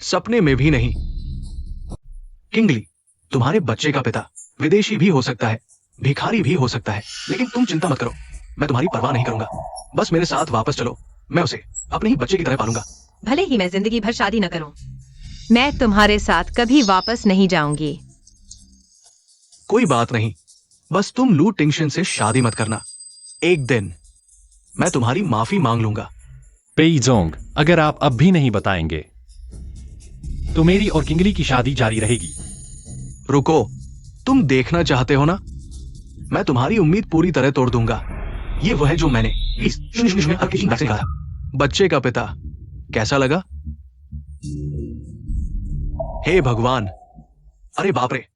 सपने में भी नहीं। किंगली, तुम्हारे बच्चे का पिता विदेशी भी हो सकता है, भिखारी भी हो सकता है, लेकिन तुम चिंता मत करो, मैं तुम्हारी परवाह नहीं करूंगा। बस मेरे साथ वापस चलो, मैं उसे अपने ही बच्चे की तरह पालूंगा। भले ही मैं जिंदगी भर शादी न करूं, मैं तुम्हारे साथ कभी वापस नहीं जाऊंगी। कोई बात नहीं, बस तुम लू टिंगशन से शादी मत करना। एक दिन मैं तुम्हारी माफी मांग लूंगा। पेई जोंग, अगर आप अब भी नहीं बताएंगे तो मेरी और किंगली की शादी जारी रहेगी। रुको, तुम देखना चाहते हो ना? मैं तुम्हारी उम्मीद पूरी तरह तोड़ दूंगा। ये वो है जो मैंने इस शुनिश में आपके बैग से कहा था। बच्चे का पिता कैसा लगा? हे भगवान, अरे बाप रे,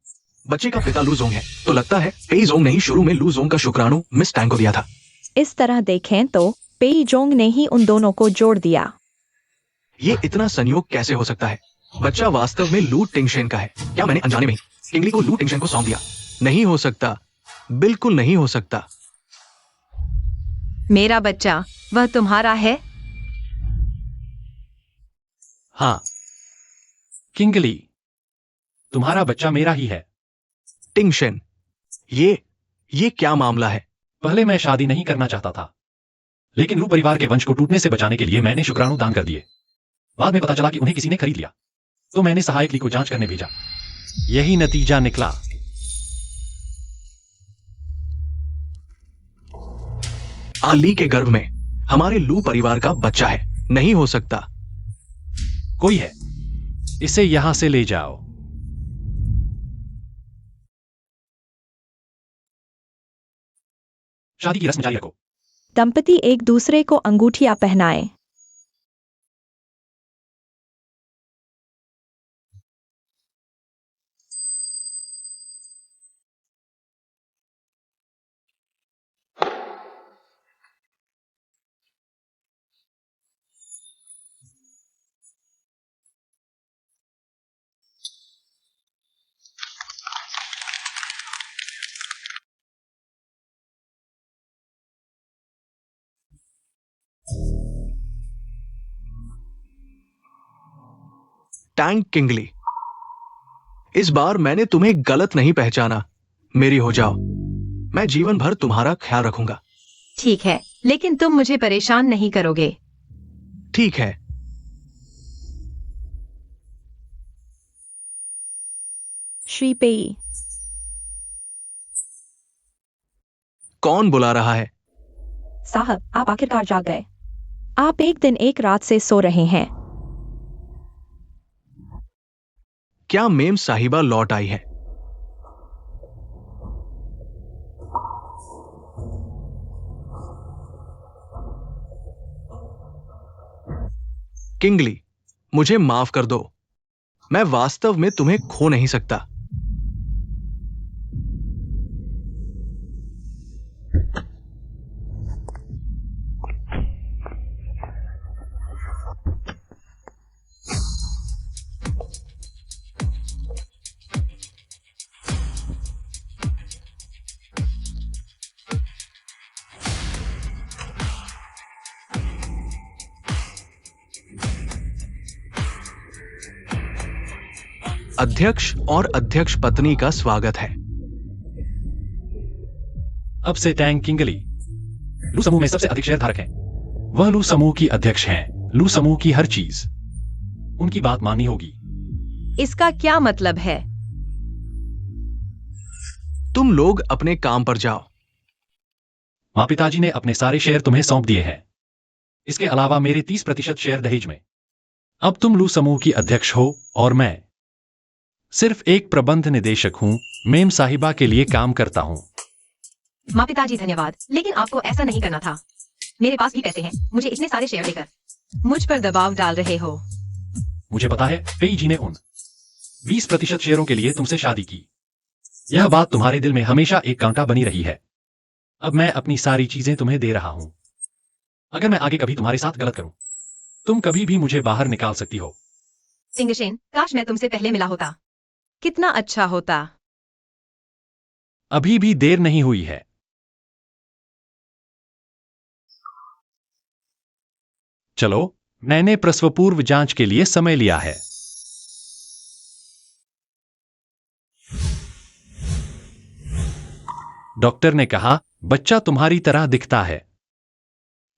बच्चे का पिता लू जोंग है। तो लगता है पेई जोंग ने ही शुरू में लू जोंग का शुक्राणु मिस टैंग को दिया था। इस तरह देखें तो पेई जोंग ने ही उन दोनों को जोड़ दिया। ये इतना संयोग कैसे हो सकता है? बच्चा वास्तव में लू टिंगशेन का है। क्या मैंने अनजाने में ही किंगली को लू टिंगशेन को सौंप दिया? नहीं हो सकता, बिल्कुल नहीं हो सकता। मेरा बच्चा वह तुम्हारा है? हाँ किंगली, तुम्हारा बच्चा मेरा ही है। टिंगशेन, ये क्या मामला है? पहले मैं शादी नहीं करना चाहता था, लेकिन लू परिवार के वंश को टूटने से बचाने के लिए मैंने शुक्राणु दान कर दिए। बाद में पता चला कि उन्हें किसी ने खरीद लिया, तो मैंने सहायक ली को जांच करने भेजा। यही नतीजा निकला। आली के गर्भ में हमारे लू परिवार का बच्चा है। नहीं हो सकता। कोई है, इसे यहां से ले जाओ। शादी की रस्म जारी रखो। दंपति एक दूसरे को अंगूठियां पहनाए। टैंग किंगली, इस बार मैंने तुम्हें गलत नहीं पहचाना। मेरी हो जाओ, मैं जीवन भर तुम्हारा ख्याल रखूंगा। ठीक है, लेकिन तुम मुझे परेशान नहीं करोगे। ठीक है। श्री पेई, कौन बुला रहा है? साहब, आप आखिरकार जाग गए। आप एक दिन एक रात से सो रहे हैं। क्या मेम साहिबा लौट आई है? किंगली, मुझे माफ कर दो, मैं वास्तव में तुम्हें खो नहीं सकता। अध्यक्ष और अध्यक्ष पत्नी का स्वागत है। अब से टैंग किंगली लू समूह में सबसे अधिक शेयर धारक हैं। वह लू समूह की अध्यक्ष हैं। लू समूह की हर चीज उनकी बात माननी होगी। इसका क्या मतलब है? तुम लोग अपने काम पर जाओ। मां पिताजी ने अपने सारे शेयर तुम्हें सौंप दिए हैं। इसके अलावा मेरे 30% शेयर दहेज में। अब तुम लू समूह की अध्यक्ष हो और मैं सिर्फ एक प्रबंध निदेशक हूं। मेम साहिबा के लिए काम करता हूं। माँ पिताजी धन्यवाद, लेकिन आपको ऐसा नहीं करना था। मेरे पास भी पैसे हैं, मुझे इतने सारे शेयर देकर मुझ पर दबाव डाल रहे हो। मुझे पता है पेई जी ने उन 20% शेयरों के लिए तुमसे शादी की। यह बात तुम्हारे दिल में हमेशा एक कांटा बनी रही है। अब मैं अपनी सारी चीजें तुम्हें दे रहा हूं। अगर मैं आगे कभी तुम्हारे साथ गलत करूं, तुम कभी भी मुझे बाहर निकाल सकती हो। टिंगशेन, काश मैं तुमसे पहले मिला होता। कितना अच्छा होता। अभी भी देर नहीं हुई है। चलो, मैंने प्रसव पूर्व जांच के लिए समय लिया है। डॉक्टर ने कहा, बच्चा तुम्हारी तरह दिखता है।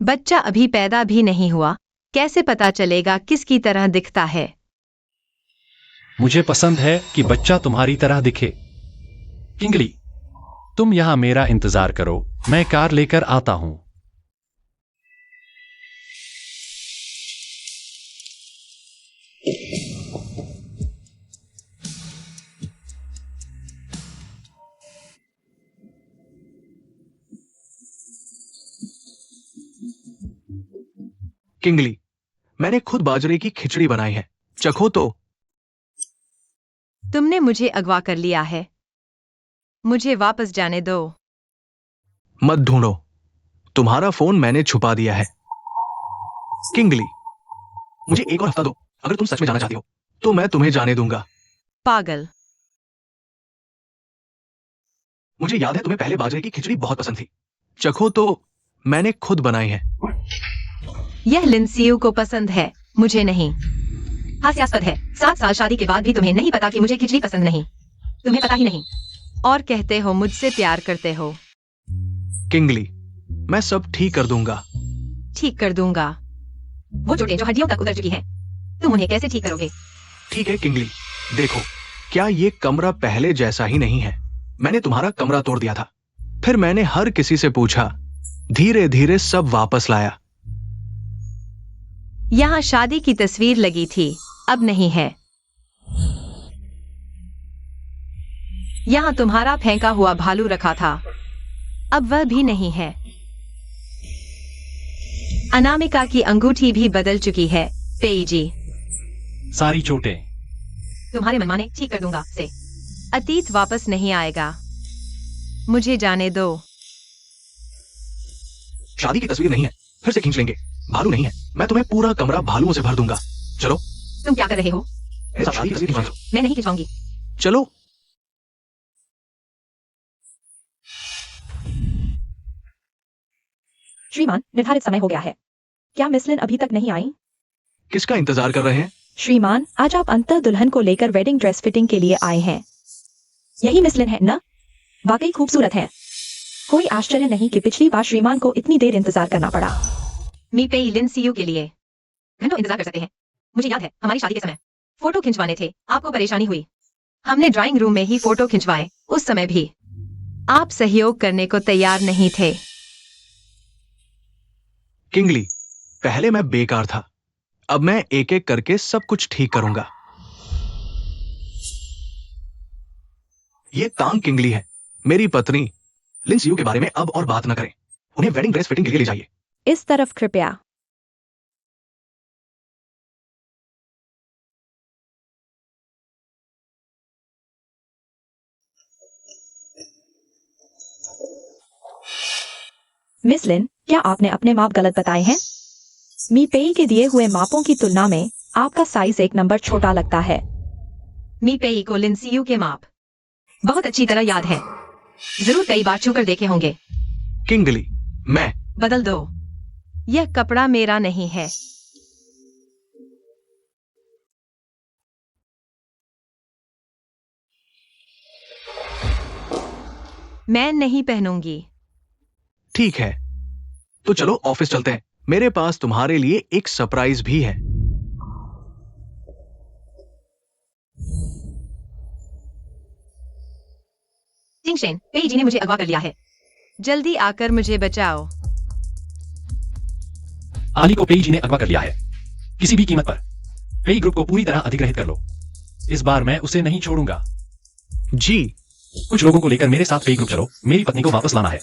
बच्चा अभी पैदा भी नहीं हुआ, कैसे पता चलेगा किसकी तरह दिखता है? मुझे पसंद है कि बच्चा तुम्हारी तरह दिखे। किंगली, तुम यहां मेरा इंतजार करो, मैं कार लेकर आता हूं। किंगली, मैंने खुद बाजरे की खिचड़ी बनाई है, चखो तो। तुमने मुझे अगवा कर लिया है, मुझे वापस जाने दो। मत ढूंढो, तुम्हारा फोन मैंने छुपा दिया है। किंगली, मुझे एक और हफ्ता दो, अगर तुम सच में जाना चाहती हो तो मैं तुम्हें जाने दूंगा। पागल। मुझे याद है तुम्हें पहले बाजरे की खिचड़ी बहुत पसंद थी, चखो तो, मैंने खुद बनाई है। यह लिंसियू को पसंद है, मुझे नहीं। हास्यास्पद है, 7 साल शादी के बाद भी तुम्हें नहीं पता कि मुझे खिचड़ी पसंद नहीं। तुम्हें पता ही नहीं। और कहते हो मुझसे प्यार करते हो। किंगली, मैं सब ठीक कर दूंगा। ठीक कर दूंगा। वो चोटें जो हड्डियों तक उतर चुकी हैं, तुम उन्हें कैसे ठीक करोगे? ठीक है किंगली, देखो, क्या ये कमरा पहले जैसा ही नहीं है? मैंने तुम्हारा कमरा तोड़ दिया था, फिर मैंने हर किसी से पूछा, धीरे धीरे सब वापस लाया। यहाँ शादी की तस्वीर लगी थी, अब नहीं है। यहाँ तुम्हारा फेंका हुआ भालू रखा था, अब वह भी नहीं है। अनामिका की अंगूठी भी बदल चुकी है, पेईजी। सारी चोटें तुम्हारे मनमाने ठीक कर दूंगा से अतीत वापस नहीं आएगा। मुझे जाने दो। शादी की तस्वीर नहीं है, फिर से खींच लेंगे। भालू नहीं है, मैं तुम्हें पूरा कमरा भालुओं से भर दूंगा। चलो। तुम क्या कर रहे हो? ऐसा शादी की तस्वीर खिंचवा दो। मैं नहीं खिंचवाऊंगी। चलो। श्रीमान, निर्धारित समय हो गया है। क्या मिस लिन अभी तक नहीं आई? किसका इंतजार कर रहे हैं? श्रीमान, आज आप अंतः दुल्हन को लेकर वेडिंग ड्रेस फिटिंग के लिए आए हैं। यही मिस लिन है ना? वाकई खूबसूरत है। कोई आश्चर्य नहीं कि पिछली बार श्रीमान को इतनी देर इंतजार करना पड़ा। मी पेई लिंसियू के लिए घंटों इंतजार कर सकते हैं। मुझे याद है, हमारी शादी के समय फोटो खिंचवाने थे, आपको परेशानी हुई। हमने ड्राइंग रूम में ही फोटो खिंचवाए, उस समय भी आप सहयोग करने को तैयार नहीं थे। किंगली, पहले मैं बेकार था, अब मैं एक एक करके सब कुछ ठीक करूंगा। ये तांग किंगली है, मेरी पत्नी। लिंसियू के बारे में अब और बात न करें। उन्हें वेडिंग ड्रेस फिटिंग के लिए ले जाइए। इस तरफ कृपया। मिस लिन, क्या आपने अपने माप गलत बताए हैं? मी पेई के दिए हुए मापों की तुलना में आपका साइज 1 नंबर छोटा लगता है। मी पेई को लिंसियू के माप बहुत अच्छी तरह याद है, जरूर कई बार छूकर देखे होंगे। किंगली, मैं बदल दो, यह कपड़ा मेरा नहीं है। मैं नहीं पहनूंगी। ठीक है, तो चलो ऑफिस चलते हैं। मेरे पास तुम्हारे लिए एक सरप्राइज भी है। जिंगशेन, पेई जी ने मुझे अगवा कर लिया है, जल्दी आकर मुझे बचाओ। आली को पेई जी ने अगवा कर लिया है, किसी भी कीमत पर। पेई ग्रुप को पूरी तरह अधिग्रहित कर लो। इस बार मैं उसे नहीं छोड़ूंगा। जी। कुछ लोगों को लेकर मेरे साथ पेई ग्रुप चलो, मेरी पत्नी को वापस लाना है।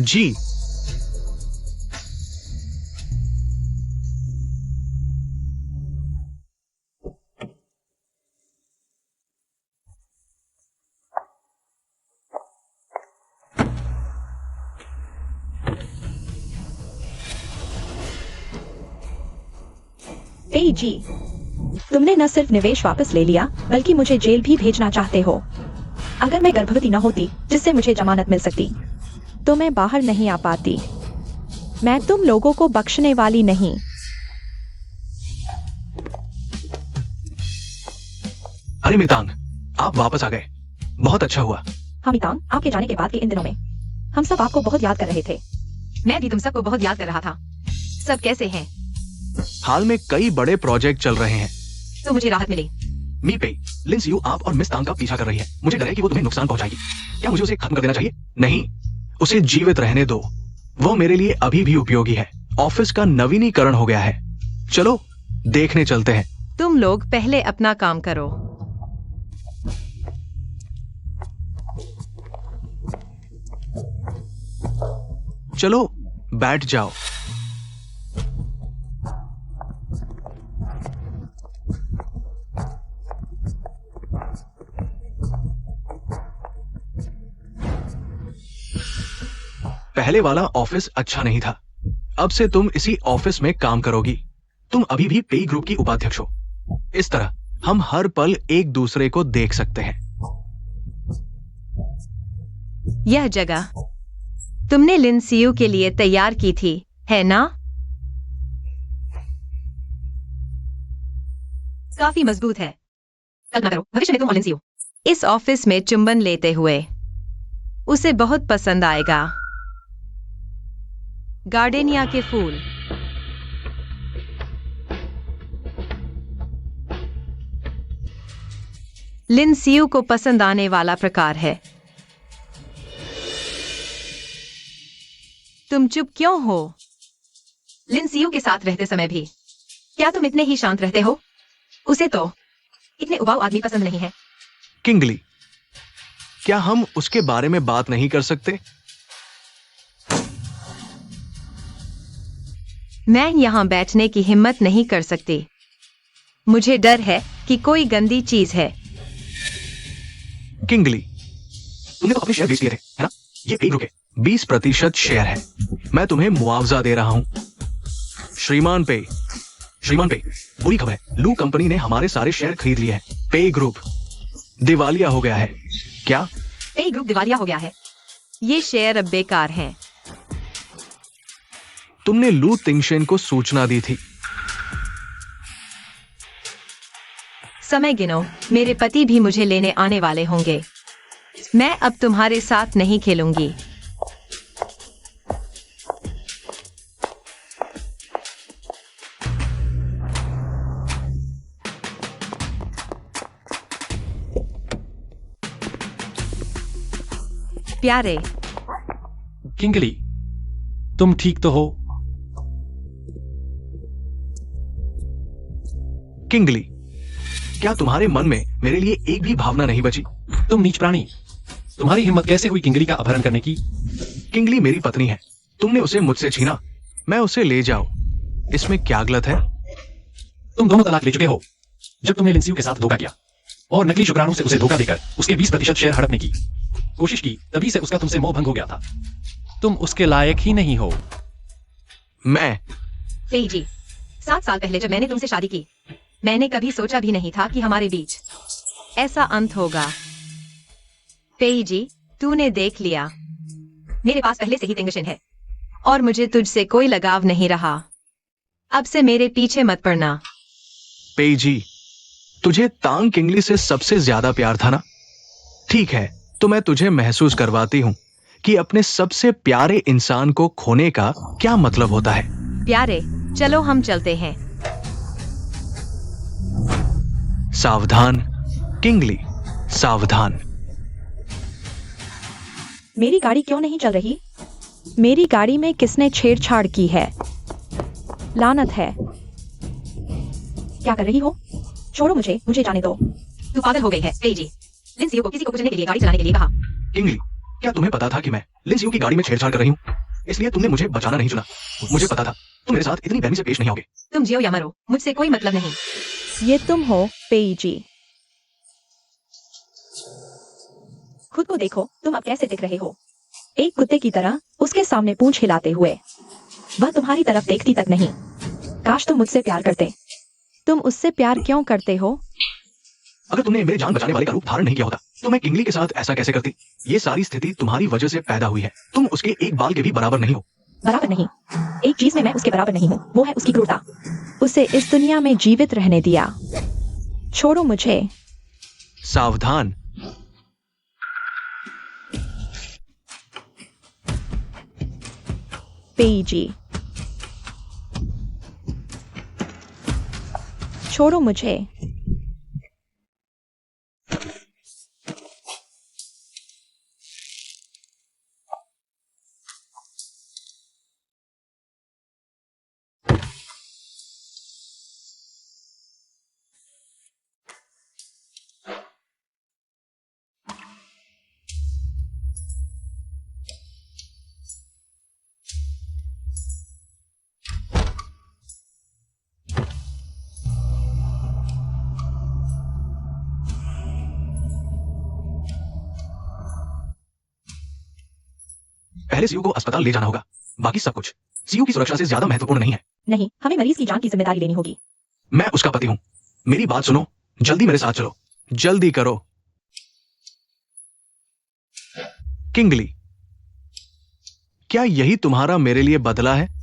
जी। पेई जी, तुमने न सिर्फ निवेश वापस ले लिया, बल्कि मुझे जेल भी भेजना चाहते हो। अगर मैं गर्भवती न होती, जिससे मुझे जमानत मिल सकती, तो मैं बाहर नहीं आ पाती। मैं तुम लोगों को बख्शने वाली नहीं। अरे मितांग, आप वापस आ गए, बहुत अच्छा हुआ। हाँ मितांग, आपके जाने के बाद के इन दिनों में हम सब आपको बहुत याद कर रहे थे। मैं भी तुम सबको बहुत याद कर रहा था। सब कैसे हैं? हाल में कई बड़े प्रोजेक्ट चल रहे हैं। तो मुझे राहत मिली। मी पे, लिन सियू आप और मिस तांग का पीछा कर रही है। मुझे डर है कि वो तुम्हें नुकसान पहुंचाएगी। क्या मुझे उसे खत्म कर देना चाहिए? नहीं, उसे जीवित रहने दो। वो मेरे लिए अभी भी उपयोगी है। ऑफिस का नवीनीकरण हो गया है। चलो देखने चलते हैं। तुम लोग पहले अपना काम करो। चलो बैठ जाओ। पहले वाला ऑफिस अच्छा नहीं था। अब से तुम इसी ऑफिस में काम करोगी। तुम अभी भी पेई ग्रुप की उपाध्यक्ष हो। इस तरह हम हर पल एक दूसरे को देख सकते हैं। यह जगह तुमने लिन सियू के लिए तैयार की थी, है ना? काफी मजबूत है। कल्पना करो, भविष्य में तुम और लिन सियू इस ऑफिस में चुंबन लेते हुए। उसे बहुत पसंद आएगा। गार्डेनिया के फूल। लिन सियू को पसंद आने वाला प्रकार है। तुम चुप क्यों हो? लिन सियू के साथ रहते समय भी क्या तुम इतने ही शांत रहते हो? उसे तो इतने उबाऊ आदमी पसंद नहीं है। किंगली, क्या हम उसके बारे में बात नहीं कर सकते? मैं यहां बैठने की हिम्मत नहीं कर सकती। मुझे डर है कि कोई गंदी चीज है। किंगली, तुमने तो अपने शेयर बेच दिए थे, है ना? ये पेई ग्रुप के 20% शेयर है। मैं तुम्हें मुआवजा दे रहा हूं। श्रीमान पे, बुरी खबर है। लू कंपनी ने हमारे सारे शेयर खरीद लिए हैं। पेई ग्रुप दिवालिया हो गया है। क्या? पेई ग्रुप दिवालिया हो गया है। ये शेयर अब बेकार हैं। तुमने लू तिंगशेन को सूचना दी थी। समय गिनो, मेरे पति भी मुझे लेने आने वाले होंगे। मैं अब तुम्हारे साथ नहीं खेलूंगी। प्यारे, किंगली, तुम ठीक तो हो? किंगली, क्या तुम्हारे मन में मेरे लिए एक भी भावना नहीं बची? तुम नीच प्राणी, तुम्हारी हिम्मत कैसे हुई किंगली का अपहरण करने की? किंगली मेरी पत्नी है। तुमने उसे मुझसे छीना। मैं उसे ले जाऊं, इसमें क्या गलत है? तुम दोनों तलाक ले चुके हो। जब तुमने लिन सियू के साथ धोखा किया और नकली शुक्राणु से उसे धोखा देकर उसके 20% शेयर हड़पने की कोशिश की, तभी से उसका तुमसे मोह भंग हो गया था। तुम उसके लायक ही नहीं हो। मैं पेई जी, 7 साल पहले जब मैंने तुमसे शादी की, मैंने कभी सोचा भी नहीं था कि हमारे बीच ऐसा अंत होगा। पेई जी, तूने देख लिया, मेरे पास पहले से ही तिंगशन है और मुझे तुझसे कोई लगाव नहीं रहा। अब से मेरे पीछे मत पड़ना। पेई जी, तुझे तांग किंगली से सबसे ज्यादा प्यार था ना? ठीक है, तो मैं तुझे महसूस करवाती हूं कि अपने सबसे प्यारे इंसान को खोने का क्या मतलब होता है। प्यारे, चलो हम चलते हैं। सावधान किंगली, सावधान। मेरी गाड़ी क्यों नहीं चल रही? मेरी गाड़ी में किसने छेड़छाड़ की है? लानत है। क्या कर रही हो? छोड़ो मुझे, मुझे जाने दो। तू पागल हो गई है पेई जी। लिन सियू को किसी को कुचलने के लिए गाड़ी चलाने के लिए कहा। किंगली, क्या तुम्हें पता था कि मैं लिन सियू की गाड़ी में छेड़छाड़ कर रही हूँ? इसलिए तुमने मुझे बचाना नहीं चुना। मुझे पता था तुम मेरे साथ इतनी बेरहमी से पेश नहीं आओगे। तुम जियो या मरो, मुझसे कोई मतलब नहीं। ये तुम हो पेई जी। खुद को देखो, तुम अब कैसे दिख रहे हो? एक कुत्ते की तरह उसके सामने पूंछ हिलाते हुए। वह तुम्हारी तरफ देखती तक नहीं। काश तुम मुझसे प्यार करते। तुम उससे प्यार क्यों करते हो? अगर तुमने मेरे जान बचाने वाले का रूप धारण नहीं किया होता तो मैं किंगली के साथ ऐसा कैसे करती? ये सारी स्थिति तुम्हारी वजह से पैदा हुई है। तुम उसके एक बाल के भी बराबर नहीं हो। बराबर नहीं। एक चीज में मैं उसके बराबर नहीं हूँ, वो है उसकी क्रूरता। उसे इस दुनिया में जीवित रहने दिया। छोड़ो मुझे। सावधान। पेईजी, छोड़ो मुझे। पहले सीयू को अस्पताल ले जाना होगा, बाकी सब कुछ सीयू की सुरक्षा से ज्यादा महत्वपूर्ण नहीं है। नहीं, हमें मरीज की जान की जिम्मेदारी लेनी होगी। मैं उसका पति हूं, मेरी बात सुनो, जल्दी मेरे साथ चलो, जल्दी करो। किंगली, क्या यही तुम्हारा मेरे लिए बदला है?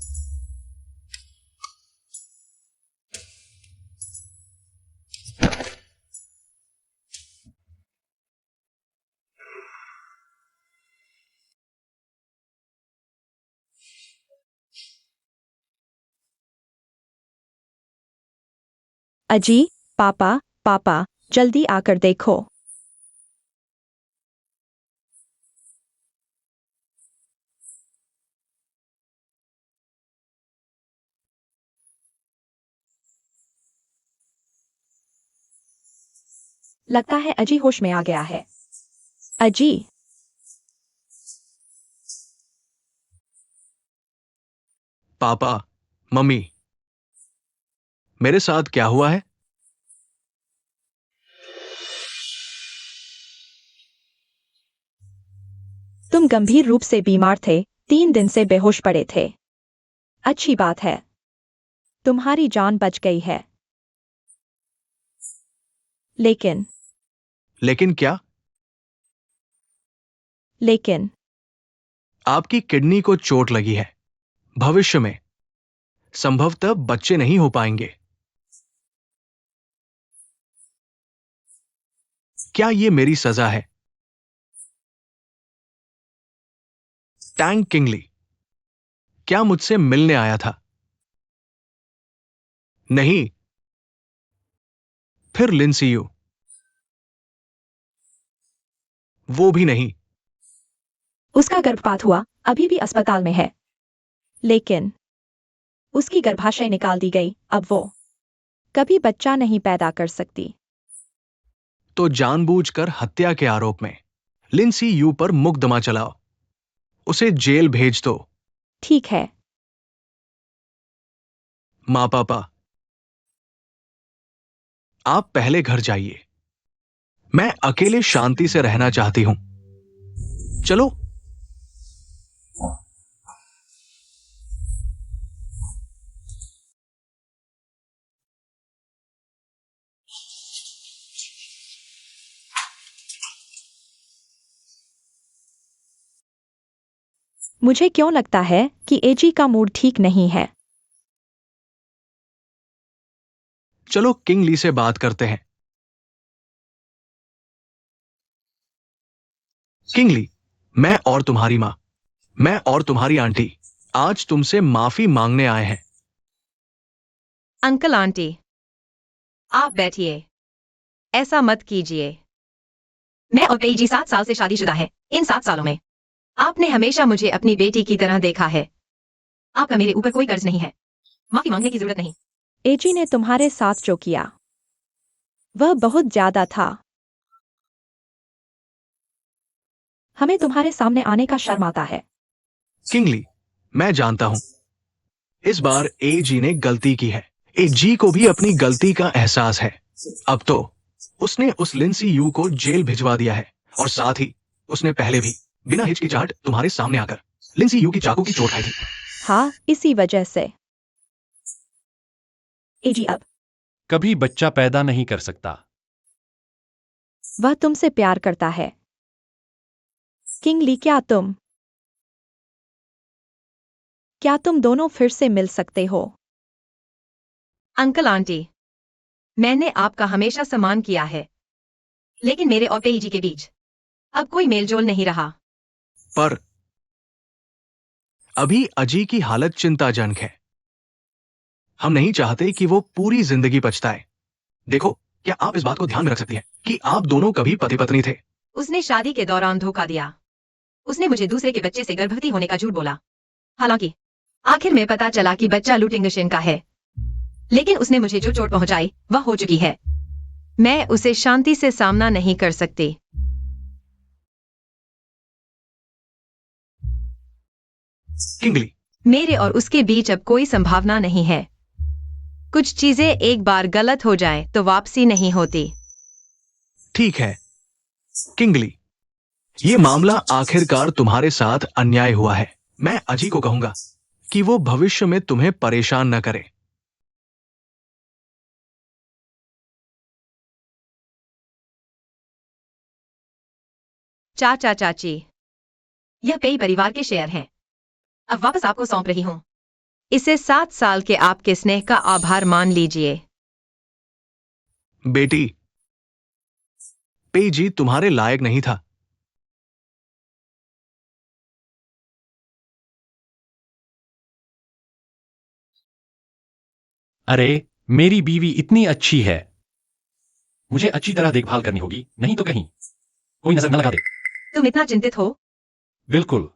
अजी, पापा, पापा, जल्दी आकर देखो। लगता है अजी होश में आ गया है। अजी, पापा, मम्मी, मेरे साथ क्या हुआ है? तुम गंभीर रूप से बीमार थे, 3 दिन से बेहोश पड़े थे। अच्छी बात है, तुम्हारी जान बच गई है। लेकिन लेकिन क्या? लेकिन आपकी किडनी को चोट लगी है। भविष्य में संभवतः बच्चे नहीं हो पाएंगे। क्या ये मेरी सजा है? टैंक किंगली, क्या मुझसे मिलने आया था? नहीं। फिर लिंसी यू? वो भी नहीं। उसका गर्भपात हुआ, अभी भी अस्पताल में है। लेकिन उसकी गर्भाशय निकाल दी गई, अब वो कभी बच्चा नहीं पैदा कर सकती। तो जानबूझकर हत्या के आरोप में लिंसी यू पर मुकदमा चलाओ, उसे जेल भेज दो। ठीक है। माँ पापा, आप पहले घर जाइए, मैं अकेले शांति से रहना चाहती हूं। चलो। मुझे क्यों लगता है कि एजी का मूड ठीक नहीं है। चलो किंगली से बात करते हैं। किंगली, मैं और तुम्हारी मां, मैं और तुम्हारी आंटी आज तुमसे माफी मांगने आए हैं। अंकल आंटी, आप बैठिए, ऐसा मत कीजिए। मैं और पेईजी 7 साल से शादीशुदा है। इन 7 सालों में आपने हमेशा मुझे अपनी बेटी की तरह देखा है। आपका मेरे ऊपर कोई कर्ज नहीं है, माफी मांगने की जरूरत नहीं। एजी ने तुम्हारे साथ जो किया वह बहुत ज्यादा था। हमें तुम्हारे सामने आने का शर्म आता है। किंगली, मैं जानता हूं इस बार एजी ने गलती की है। एजी को भी अपनी गलती का एहसास है। अब तो उसने उस लिंसी यू को जेल भिजवा दिया है, और साथ ही उसने पहले भी बिना हिचकिचाहट तुम्हारे सामने आकर लिंसी यू की चाकू की चोट खाई थी। हाँ, इसी वजह से। एजी अब कभी बच्चा पैदा नहीं कर सकता। वह तुमसे प्यार करता है। किंगली, क्या तुम दोनों फिर से मिल सकते हो? अंकल आंटी, मैंने आपका हमेशा सम्मान किया है, लेकिन मेरे और पेईजी के बीच अब कोई मेलजोल नहीं रहा। पर अभी अजी की हालत चिंताजनक है। हम नहीं चाहते कि वो पूरी जिंदगी पछताए। देखो, क्या आप इस बात को ध्यान में रख सकती हैं कि आप दोनों कभी पति पत्नी थे? उसने शादी के दौरान धोखा दिया। उसने मुझे दूसरे के बच्चे से गर्भवती होने का झूठ बोला। हालांकि आखिर में पता चला कि बच्चा लूटिंगशन का है। लेकिन उसने मुझे जो चोट पहुंचाई वह हो चुकी है। मैं उसे शांति से सामना नहीं कर सकती। किंगली, मेरे और उसके बीच अब कोई संभावना नहीं है। कुछ चीजें एक बार गलत हो जाए तो वापसी नहीं होती। ठीक है किंगली, ये मामला आखिरकार तुम्हारे साथ अन्याय हुआ है। मैं अजी को कहूंगा कि वो भविष्य में तुम्हें परेशान न करे। चाचा चाची, यह पेई परिवार के शेयर हैं। अब वापस आपको सौंप रही हूं। इसे 7 साल के आपके स्नेह का आभार मान लीजिए। बेटी, पेईजी तुम्हारे लायक नहीं था। अरे, मेरी बीवी इतनी अच्छी है। मुझे अच्छी तरह देखभाल करनी होगी, नहीं तो कहीं कोई नजर न लगा दे। तुम इतना चिंतित हो? बिल्कुल।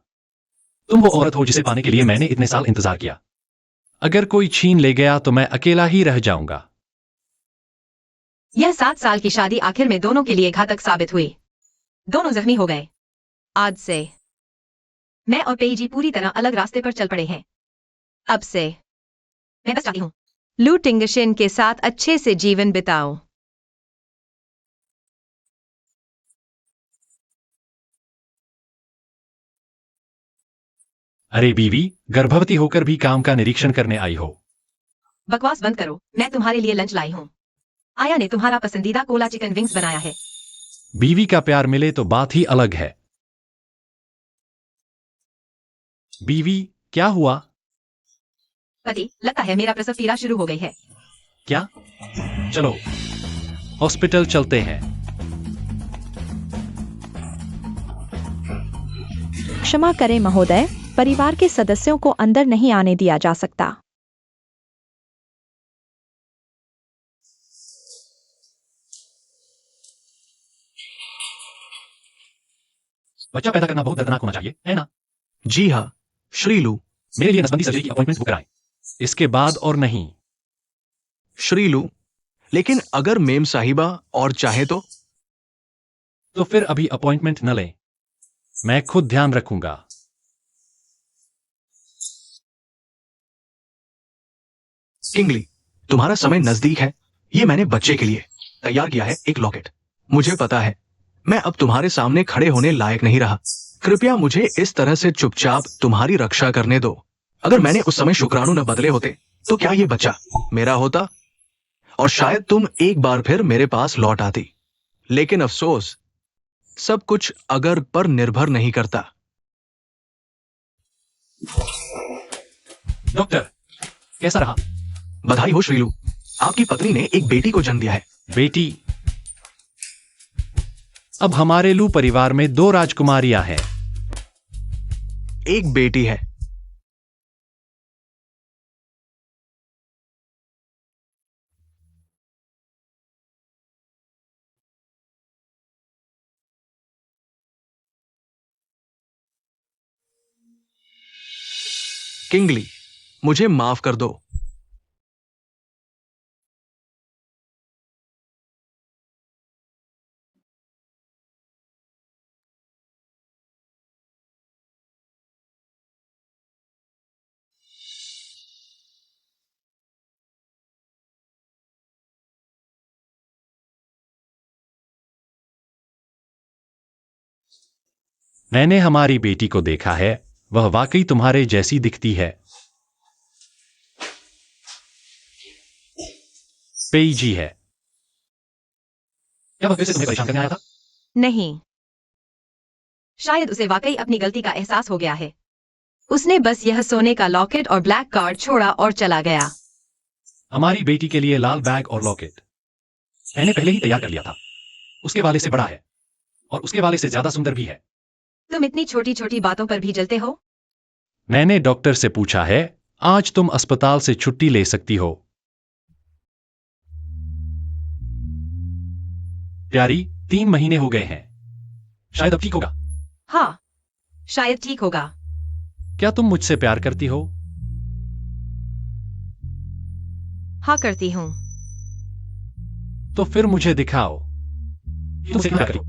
तुम वो औरत हो जिसे पाने के लिए मैंने इतने साल इंतजार किया। अगर कोई छीन ले गया तो मैं अकेला ही रह जाऊंगा। यह 7 साल की शादी आखिर में दोनों के लिए घातक साबित हुई। दोनों जख्मी हो गए। आज से मैं और पेईजी पूरी तरह अलग रास्ते पर चल पड़े हैं। अब से मैं बस चाहती हूँ लू टिंगशिन के साथ अच्छे से जीवन बिताओ। अरे बीवी, गर्भवती होकर भी काम का निरीक्षण करने आई हो। बकवास बंद करो। मैं तुम्हारे लिए लंच लाई हूँ। आया ने तुम्हारा पसंदीदा कोला चिकन विंग्स बनाया है। बीवी का प्यार मिले तो बात ही अलग है। बीवी, क्या हुआ? पति, लगता है मेरा प्रसव पीड़ा शुरू हो गई है। क्या? चलो हॉस्पिटल चलते हैं। क्षमा करें महोदय, परिवार के सदस्यों को अंदर नहीं आने दिया जा सकता। बच्चा पैदा करना बहुत दर्दनाक होना चाहिए, है ना? जी हाँ श्रीलू। मेरे लिए नसबंदी सर्जरी की अपॉइंटमेंट बुक कराएं। इसके बाद और नहीं। श्रीलू, लेकिन अगर मेम साहिबा और चाहे तो फिर अभी अपॉइंटमेंट न लें। मैं खुद ध्यान रखूंगा। किंगली, तुम्हारा समय नजदीक है। ये मैंने बच्चे के लिए तैयार किया है एक लॉकेट। मुझे पता है मैं अब तुम्हारे सामने खड़े होने लायक नहीं रहा। कृपया मुझे इस तरह से चुपचाप तुम्हारी रक्षा करने दो। अगर मैंने उस समय शुक्राणु न बदले होते तो क्या ये बच्चा मेरा होता और शायद तुम एक बार फिर मेरे पास लौट आती। लेकिन अफसोस, सब कुछ अगर पर निर्भर नहीं करता। डॉक्टर, कैसा रहा? बधाई हो श्रीलू, आपकी पत्नी ने एक बेटी को जन्म दिया है। बेटी? अब हमारे लू परिवार में 2 राजकुमारियां हैं। एक बेटी है। किंगली, मुझे माफ कर दो। मैंने हमारी बेटी को देखा है, वह वाकई तुम्हारे जैसी दिखती है। पेईजी है। क्या वह फिर से तुम्हें परेशान करने आया था? नहीं, शायद उसे वाकई अपनी गलती का एहसास हो गया है। उसने बस यह सोने का लॉकेट और ब्लैक कार्ड छोड़ा और चला गया। हमारी बेटी के लिए लाल बैग और लॉकेट मैंने पहले ही तैयार कर लिया था। उसके वाले से बड़ा है और उसके वाले से ज्यादा सुंदर भी है। तुम इतनी छोटी छोटी बातों पर भी जलते हो। मैंने डॉक्टर से पूछा है, आज तुम अस्पताल से छुट्टी ले सकती हो। प्यारी, 3 महीने हो गए हैं, शायद अब ठीक होगा। हाँ, शायद ठीक होगा। क्या तुम मुझसे प्यार करती हो? हाँ, करती हूँ। तो फिर मुझे दिखाओ कि तुम मुझसे प्यार करती हो।